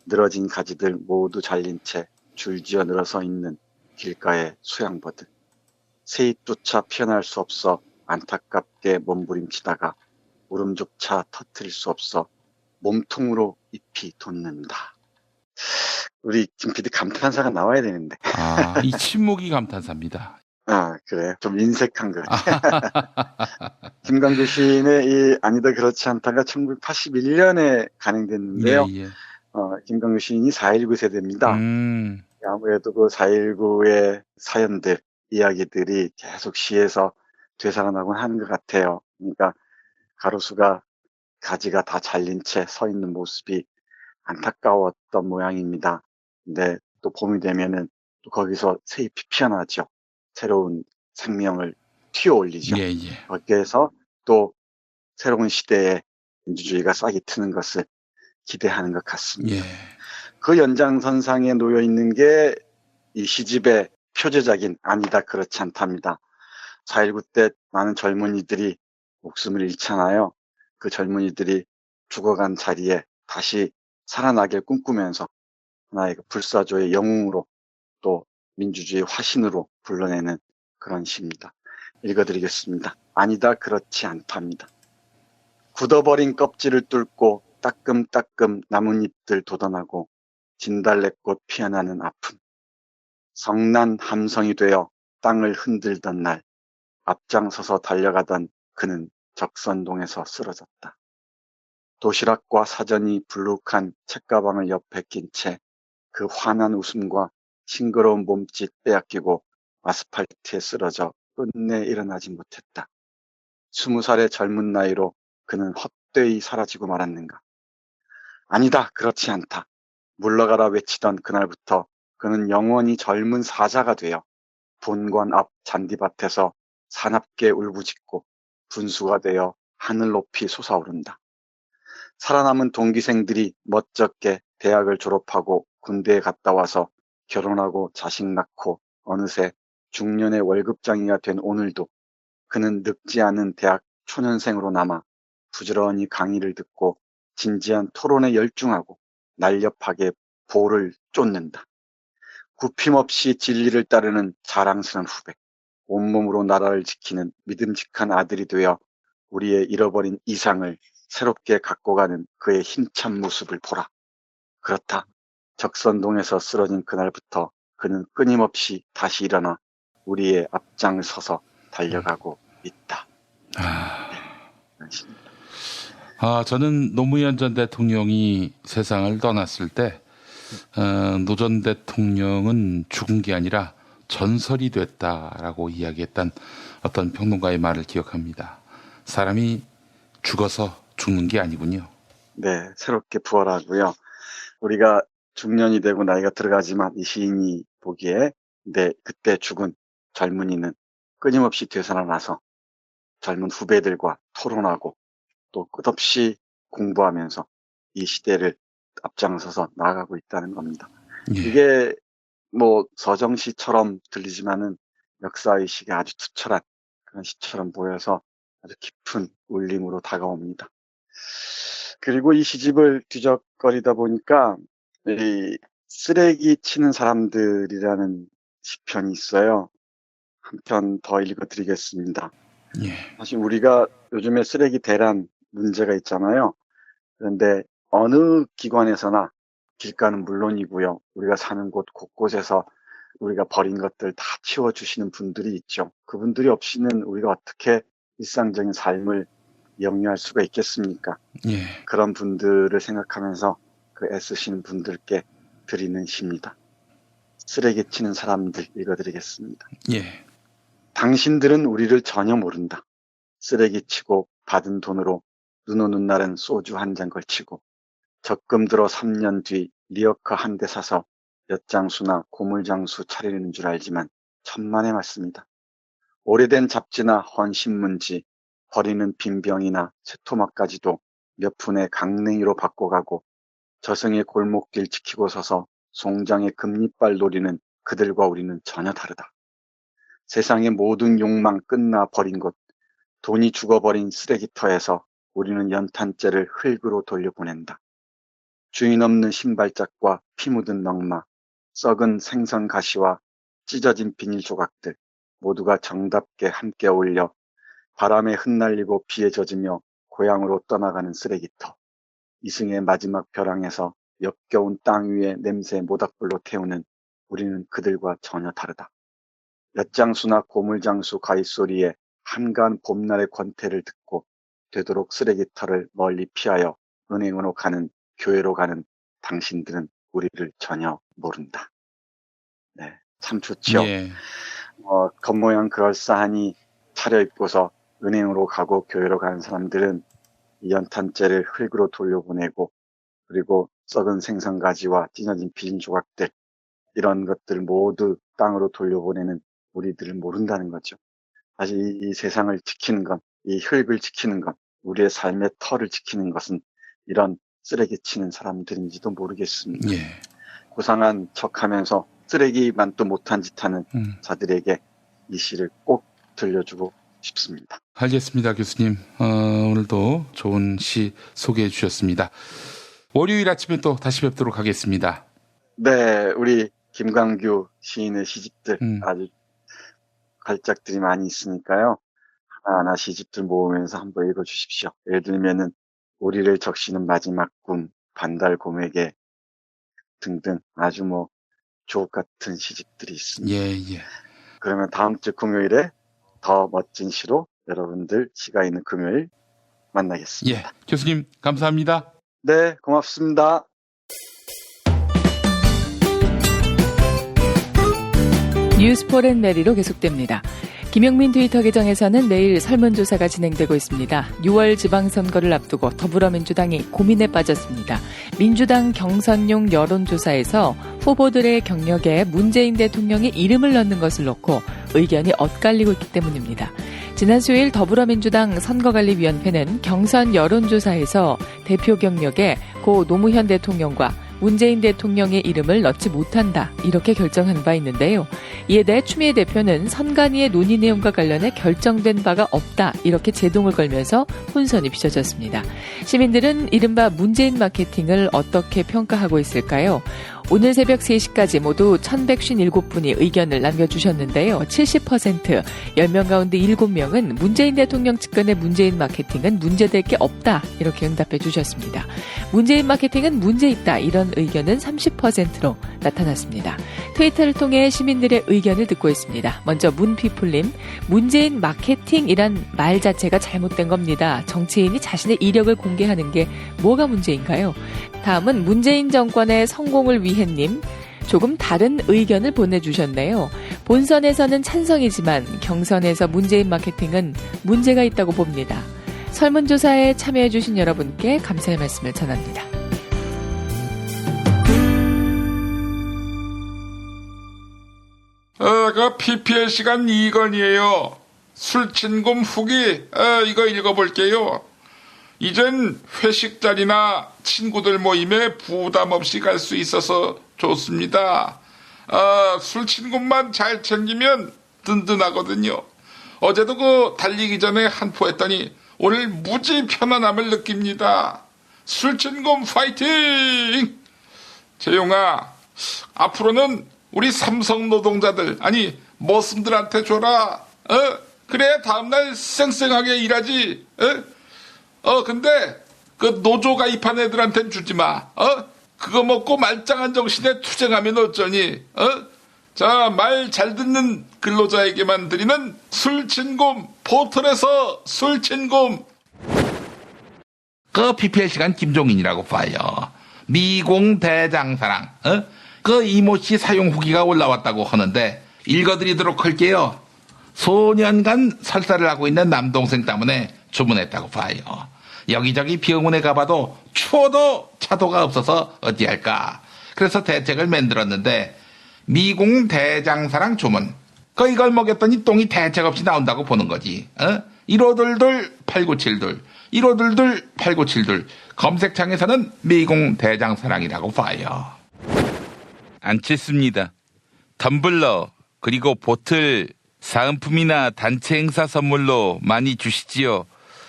늘어진 가지들 모두 잘린 채 줄지어 늘어서 있는 길가의 수양버들. 새잎조차 피어날 수 없어 안타깝게 몸부림치다가 울음조차 터뜨릴 수 없어 몸통으로 잎이 돋는다. 우리 김 PD 감탄사가 나와야 되는데. 아, 이 침묵이 감탄사입니다. 아, 그래요? 좀 인색한 거 같아요. 김광규 시인의 이 아니다 그렇지 않다가 1981년에 간행됐는데요. 예, 예. 김광규 시인이 4.19 세대입니다. 아무래도 그 4.19의 사연들, 이야기들이 계속 시에서 되살아나곤 하는 것 같아요. 그러니까 가로수가 가지가 다 잘린 채 서 있는 모습이 안타까웠던 모양입니다. 근데 또 봄이 되면은 또 거기서 새잎이 피어나죠. 새로운 생명을 튀어올리죠. 예, 예. 거기에서 또 새로운 시대에 민주주의가 싹이 트는 것을 기대하는 것 같습니다. 예. 그 연장선상에 놓여 있는 게 이 시집의 표제작인 아니다 그렇지 않답니다. 4.19 때 많은 젊은이들이 목숨을 잃잖아요. 그 젊은이들이 죽어간 자리에 다시 살아나길 꿈꾸면서 하나의 불사조의 영웅으로 또 민주주의 화신으로 불러내는 그런 시입니다. 읽어드리겠습니다. 아니다 그렇지 않답니다. 굳어버린 껍질을 뚫고 따끔따끔 나뭇잎들 돋아나고 진달래꽃 피어나는 아픔. 성난 함성이 되어 땅을 흔들던 날 앞장서서 달려가던 그는 적선동에서 쓰러졌다. 도시락과 사전이 불룩한 책가방을 옆에 낀 채 그 환한 웃음과 싱그러운 몸짓 빼앗기고 아스팔트에 쓰러져 끝내 일어나지 못했다. 20살의 젊은 나이로 그는 헛되이 사라지고 말았는가. 아니다, 그렇지 않다. 물러가라 외치던 그날부터 그는 영원히 젊은 사자가 되어 본관 앞 잔디밭에서 사납게 울부짖고 분수가 되어 하늘 높이 솟아오른다. 살아남은 동기생들이 멋쩍게 대학을 졸업하고 군대에 갔다 와서 결혼하고 자식 낳고 어느새 중년의 월급장이가 된 오늘도 그는 늙지 않은 대학 초년생으로 남아 부지런히 강의를 듣고 진지한 토론에 열중하고 날렵하게 보를 쫓는다. 굽힘없이 진리를 따르는 자랑스러운 후배, 온몸으로 나라를 지키는 믿음직한 아들이 되어 우리의 잃어버린 이상을 새롭게 갖고 가는 그의 힘찬 모습을 보라. 그렇다. 적선동에서 쓰러진 그날부터 그는 끊임없이 다시 일어나 우리의 앞장을 서서 달려가고 있다. 저는 노무현 전 대통령이 세상을 떠났을 때 노 전 대통령은 죽은 게 아니라 전설이 됐다라고 이야기했던 어떤 평론가의 말을 기억합니다. 사람이 죽어서 죽는 게 아니군요. 네, 새롭게 부활하고요. 우리가 중년이 되고 나이가 들어가지만 이 시인이 보기에 그때 죽은 젊은이는 끊임없이 되살아나서 젊은 후배들과 토론하고 또 끝없이 공부하면서 이 시대를 앞장서서 나아가고 있다는 겁니다. 예. 이게 서정시처럼 들리지만은 역사의식에 아주 투철한 그런 시처럼 보여서 아주 깊은 울림으로 다가옵니다. 그리고 이 시집을 뒤적거리다 보니까 이 쓰레기 치는 사람들이라는 시편이 있어요. 한 편 더 읽어드리겠습니다. 예. 사실 우리가 요즘에 쓰레기 대란 문제가 있잖아요. 그런데 어느 기관에서나 길가는 물론이고요. 우리가 사는 곳 곳곳에서 우리가 버린 것들 다 치워주시는 분들이 있죠. 그분들이 없이는 우리가 어떻게 일상적인 삶을 영위할 수가 있겠습니까? 예. 그런 분들을 생각하면서 그 애쓰시는 분들께 드리는 시입니다. 쓰레기 치는 사람들 읽어드리겠습니다. 예. 당신들은 우리를 전혀 모른다. 쓰레기 치고 받은 돈으로 눈 오는 날은 소주 한 잔 걸치고 적금 들어 3년 뒤 리어커 한 대 사서 엿장수나 고물장수 차리는 줄 알지만 천만의 말씀이다. 오래된 잡지나 헌 신문지, 버리는 빈병이나 쇠토막까지도 몇 푼의 강냉이로 바꿔가고 저승의 골목길 지키고 서서 송장의 금리빨 노리는 그들과 우리는 전혀 다르다. 세상의 모든 욕망 끝나 버린 곳, 돈이 죽어버린 쓰레기터에서 우리는 연탄재를 흙으로 돌려보낸다. 주인 없는 신발짝과 피 묻은 넝마, 썩은 생선 가시와 찢어진 비닐 조각들 모두가 정답게 함께 어울려 바람에 흩날리고 비에 젖으며 고향으로 떠나가는 쓰레기터. 이승의 마지막 벼랑에서 역겨운 땅 위에 냄새 모닥불로 태우는 우리는 그들과 전혀 다르다. 엿장수나 고물장수 가윗소리에 한가한 봄날의 권태를 듣고 되도록 쓰레기터를 멀리 피하여 은행으로 가는 교회로 가는 당신들은 우리를 전혀 모른다. 네, 참 좋지요. 예. 겉모양 그럴싸하니 차려입고서 은행으로 가고 교회로 가는 사람들은 이 연탄재를 흙으로 돌려보내고 그리고 썩은 생선가지와 찢어진 비닐 조각들 이런 것들 모두 땅으로 돌려보내는 우리들을 모른다는 거죠. 사실 이 세상을 지키는 것, 이 흙을 지키는 것, 우리의 삶의 터를 지키는 것은 이런 쓰레기 치는 사람들인지도 모르겠습니다. 예. 고상한 척하면서 쓰레기만 또 못한 짓 하는 자들에게 이 시를 꼭 들려주고 싶습니다. 알겠습니다, 교수님. 오늘도 좋은 시 소개해 주셨습니다. 월요일 아침에 또 다시 뵙도록 하겠습니다. 네, 우리 김광규 시인의 시집들 아주 걸작들이 많이 있으니까요. 하나하나 시집들 모으면서 한번 읽어주십시오. 예를 들면은 우리를 적시는 마지막 꿈, 반달 곰에게 등등 아주 주옥 같은 시집들이 있습니다. 예. 그러면 다음 주 금요일에 더 멋진 시로 여러분들 시가 있는 금요일 만나겠습니다. 예, 교수님 감사합니다. 네, 고맙습니다. 뉴스포렌메리로 계속됩니다. 김용민 트위터 계정에서는 내일 설문조사가 진행되고 있습니다. 6월 지방선거를 앞두고 더불어민주당이 고민에 빠졌습니다. 민주당 경선용 여론조사에서 후보들의 경력에 문재인 대통령의 이름을 넣는 것을 놓고 의견이 엇갈리고 있기 때문입니다. 지난 수요일 더불어민주당 선거관리위원회는 경선 여론조사에서 대표 경력에 고 노무현 대통령과 문재인 대통령의 이름을 넣지 못한다 이렇게 결정한 바 있는데요. 이에 대해 추미애 대표는 선관위의 논의 내용과 관련해 결정된 바가 없다 이렇게 제동을 걸면서 혼선이 빚어졌습니다. 시민들은 이른바 문재인 마케팅을 어떻게 평가하고 있을까요? 오늘 새벽 3시까지 모두 1157분이 의견을 남겨주셨는데요. 70%, 10명 가운데 7명은 문재인 대통령 측근의 문재인 마케팅은 문제될 게 없다 이렇게 응답해 주셨습니다. 문재인 마케팅은 문제 있다 이런 의견은 30%로 나타났습니다. 트위터를 통해 시민들의 의견을 듣고 있습니다. 먼저 문피플님, 문재인 마케팅이란 말 자체가 잘못된 겁니다. 정치인이 자신의 이력을 공개하는 게 뭐가 문제인가요? 다음은 문재인 정권의 성공을 위해님, 조금 다른 의견을 보내주셨네요. 본선에서는 찬성이지만 경선에서 문재인 마케팅은 문제가 있다고 봅니다. 설문조사에 참여해주신 여러분께 감사의 말씀을 전합니다. 그 PPL 시간 2건이에요. 술친금 후기, 이거 읽어볼게요. 이젠 회식 자리나 친구들 모임에 부담 없이 갈 수 있어서 좋습니다. 술친금만 잘 챙기면 든든하거든요. 어제도 그 달리기 전에 한 포 했더니 오늘 무지 편안함을 느낍니다. 술친금 파이팅! 재용아, 앞으로는 우리 삼성 노동자들, 아니 머슴들한테 줘라. 그래 다음날 쌩쌩하게 일하지. 근데 그 노조 가입한 애들한텐 주지 마. 그거 먹고 말짱한 정신에 투쟁하면 어쩌니. 자, 말 잘 듣는 근로자에게만 드리는 술친금, 포털에서 술친금. 그 PPL 시간 김종인이라고 봐요. 미공 대장사랑. 그 이모씨 사용 후기가 올라왔다고 하는데 읽어드리도록 할게요. 소년간 설사를 하고 있는 남동생 때문에 주문했다고 봐요. 여기저기 병원에 가봐도 추워도 차도가 없어서 어찌할까. 그래서 대책을 만들었는데 미공 대장사랑 주문. 이걸 먹였더니 똥이 대책 없이 나온다고 보는 거지. 1522-8972 1522-8972 검색창에서는 미공 대장사랑이라고 봐요. 안치습니다. 텀블러 그리고 보틀 사은품이나 단체 행사 선물로 많이 주시지요.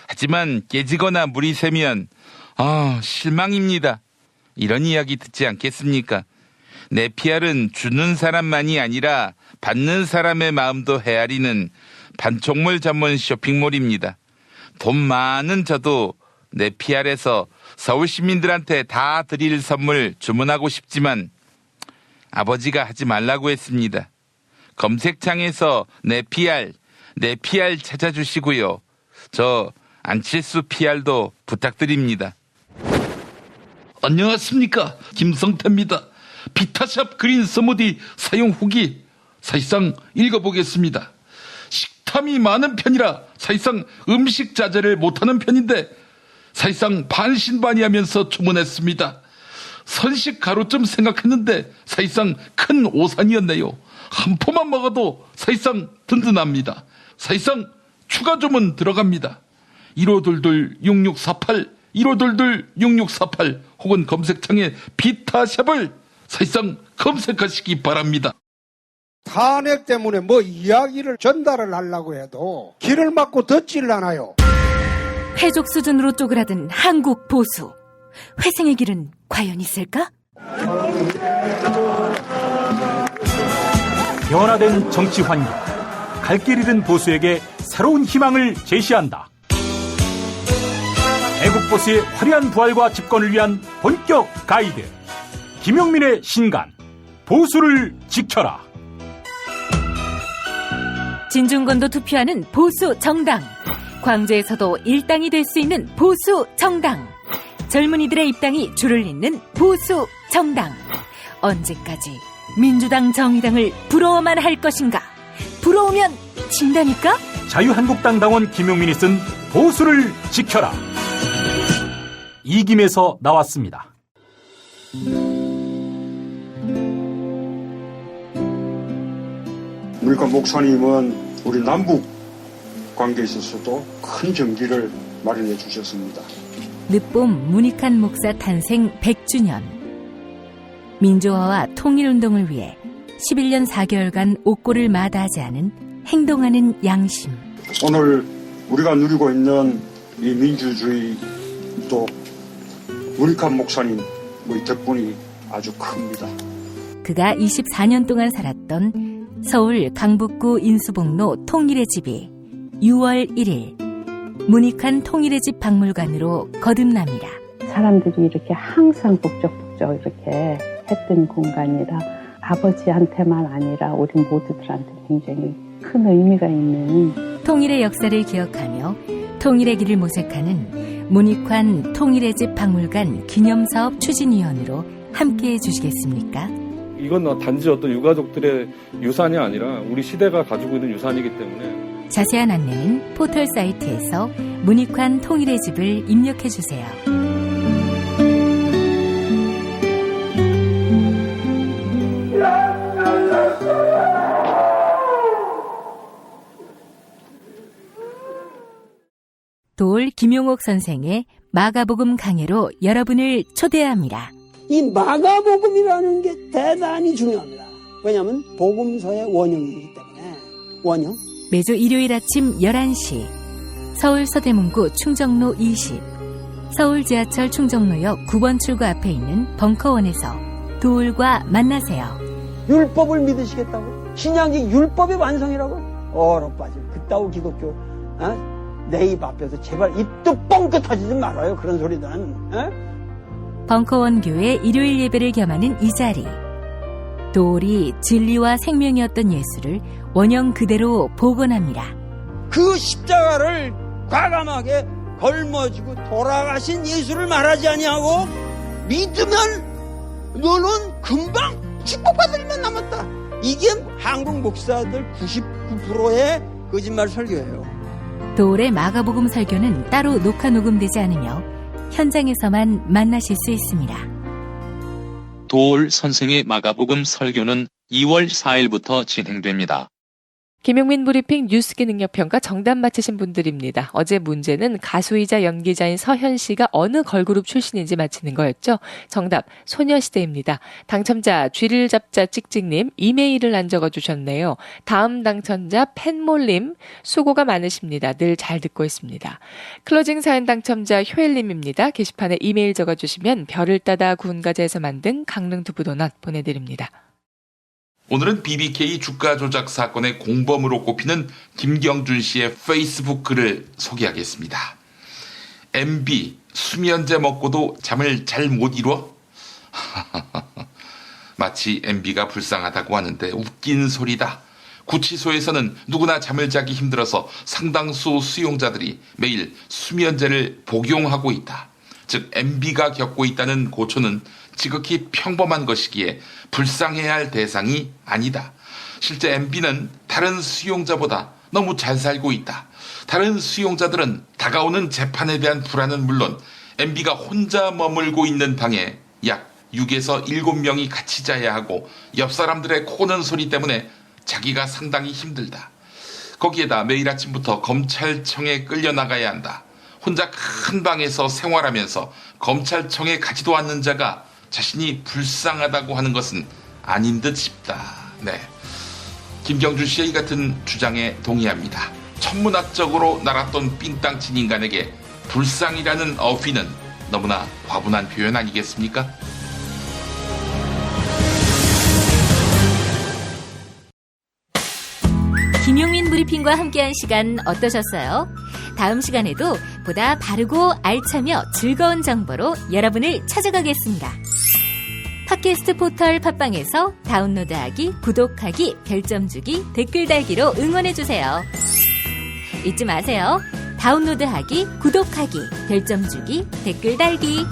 하지만 깨지거나 물이 새면 실망입니다. 이런 이야기 듣지 않겠습니까? 네피알은 주는 사람만이 아니라 받는 사람의 마음도 헤아리는 반촉물 전문 쇼핑몰입니다. 돈 많은 저도 네피알에서 서울 시민들한테 다 드릴 선물 주문하고 싶지만 아버지가 하지 말라고 했습니다. 검색창에서 네피알 찾아주시고요. 저 안칠수 PR도 부탁드립니다. 안녕하십니까, 김성태입니다. 비타샵 그린 스무디 사용 후기 사실상 읽어보겠습니다. 식탐이 많은 편이라 사실상 음식 자제를 못하는 편인데 사실상 반신반의하면서 주문했습니다. 선식 가루쯤 생각했는데 사실상 큰 오산이었네요. 한 포만 먹어도 사실상 든든합니다. 사실상 추가 주문 들어갑니다. 1522-6648 1522-6648 혹은 검색창에 비타샵을 사실상 검색하시기 바랍니다. 탄핵 때문에 이야기를 전달을 하려고 해도 길을 막고 듣질 않아요. 해족 수준으로 쪼그라든 한국 보수. 회생의 길은 과연 있을까? 변화된 정치 환경, 갈 길 잃은 보수에게 새로운 희망을 제시한다. 애국 보수의 화려한 부활과 집권을 위한 본격 가이드, 김용민의 신간, 보수를 지켜라. 진중권도 투표하는 보수 정당. 광주에서도 일당이 될 수 있는 보수 정당. 젊은이들의 입당이 줄을 잇는 보수 정당. 언제까지 민주당 정의당을 부러워만 할 것인가? 부러우면 진다니까? 자유한국당 당원 김용민이 쓴 보수를 지켜라. 이김에서 나왔습니다. 그러니까 목사님은 우리 남북 관계에 있어서도 큰 정기를 마련해 주셨습니다. 늦봄 문익환 목사 탄생 100주년. 민주화와 통일운동을 위해 11년 4개월간 옥고를 마다하지 않은 행동하는 양심. 오늘 우리가 누리고 있는 이 민주주의 또 문익환 목사님 덕분이 아주 큽니다. 그가 24년 동안 살았던 서울 강북구 인수복로 통일의 집이 6월 1일 문익환 통일의 집 박물관으로 거듭납니다. 사람들이 이렇게 항상 북적북적 이렇게 했던 공간이라 아버지한테만 아니라 우리 모두들한테 굉장히 큰 의미가 있는 통일의 역사를 기억하며 통일의 길을 모색하는 문익환 통일의 집 박물관 기념사업 추진위원으로 함께해 주시겠습니까? 이건 단지 어떤 유가족들의 유산이 아니라 우리 시대가 가지고 있는 유산이기 때문에 자세한 안내는 포털 사이트에서 문익환 통일의 집을 입력해 주세요. 도올 김용옥 선생의 마가복음 강해로 여러분을 초대합니다. 이 마가복음이라는 게 대단히 중요합니다. 왜냐하면 복음서의 원형이기 때문에. 원형. 매주 일요일 아침 11시 서울 서대문구 충정로 20 서울 지하철 충정로역 9번 출구 앞에 있는 벙커원에서 도울과 만나세요. 율법을 믿으시겠다고? 신약이 율법의 완성이라고? 얼어빠질 그따위 기독교 내 입 앞에서 제발 입도 뻥끗 터지지 말아요. 그런 소리는. 벙커원 교회 일요일 예배를 겸하는 이 자리. 도울이 진리와 생명이었던 예수를 원형 그대로 복원합니다. 그 십자가를 과감하게 걸머지고 돌아가신 예수를 말하지 아니하고 믿으면 너는 금방 축복받을 일만 남았다. 이게 한국 목사들 99%의 거짓말 설교예요. 도울의 마가복음 설교는 따로 녹화 녹음되지 않으며 현장에서만 만나실 수 있습니다. 도울 선생의 마가복음 설교는 2월 4일부터 진행됩니다. 김용민 브리핑 뉴스기 능력평가 정답 맞히신 분들입니다. 어제 문제는 가수이자 연기자인 서현 씨가 어느 걸그룹 출신인지 맞히는 거였죠. 정답 소녀시대입니다. 당첨자 쥐를 잡자 찍찍님 이메일을 안 적어주셨네요. 다음 당첨자 팬몰님 수고가 많으십니다. 늘 잘 듣고 있습니다. 클로징 사연 당첨자 효엘님입니다. 게시판에 이메일 적어주시면 별을 따다 구운 과자에서 만든 강릉 두부도넛 보내드립니다. 오늘은 BBK 주가 조작 사건의 공범으로 꼽히는 김경준 씨의 페이스북 글을 소개하겠습니다. MB, 수면제 먹고도 잠을 잘 못 이뤄? 마치 MB가 불쌍하다고 하는데 웃긴 소리다. 구치소에서는 누구나 잠을 자기 힘들어서 상당수 수용자들이 매일 수면제를 복용하고 있다. 즉 MB가 겪고 있다는 고초는 지극히 평범한 것이기에 불쌍해야 할 대상이 아니다. 실제 MB는 다른 수용자보다 너무 잘 살고 있다. 다른 수용자들은 다가오는 재판에 대한 불안은 물론 MB가 혼자 머물고 있는 방에 약 6에서 7명이 같이 자야 하고 옆 사람들의 코는 소리 때문에 자기가 상당히 힘들다. 거기에다 매일 아침부터 검찰청에 끌려나가야 한다. 혼자 큰 방에서 생활하면서 검찰청에 가지도 않는 자가 자신이 불쌍하다고 하는 것은 아닌 듯 싶다. 네, 김경준 씨의 이 같은 주장에 동의합니다. 천문학적으로 날았던 삥땅친 인간에게 불쌍이라는 어휘는 너무나 과분한 표현 아니겠습니까? 김용민 브리핑과 함께한 시간 어떠셨어요? 다음 시간에도 보다 바르고 알차며 즐거운 정보로 여러분을 찾아가겠습니다. 팟캐스트 포털 팟빵에서 다운로드하기, 구독하기, 별점 주기, 댓글 달기로 응원해주세요. 잊지 마세요. 다운로드하기, 구독하기, 별점 주기, 댓글 달기.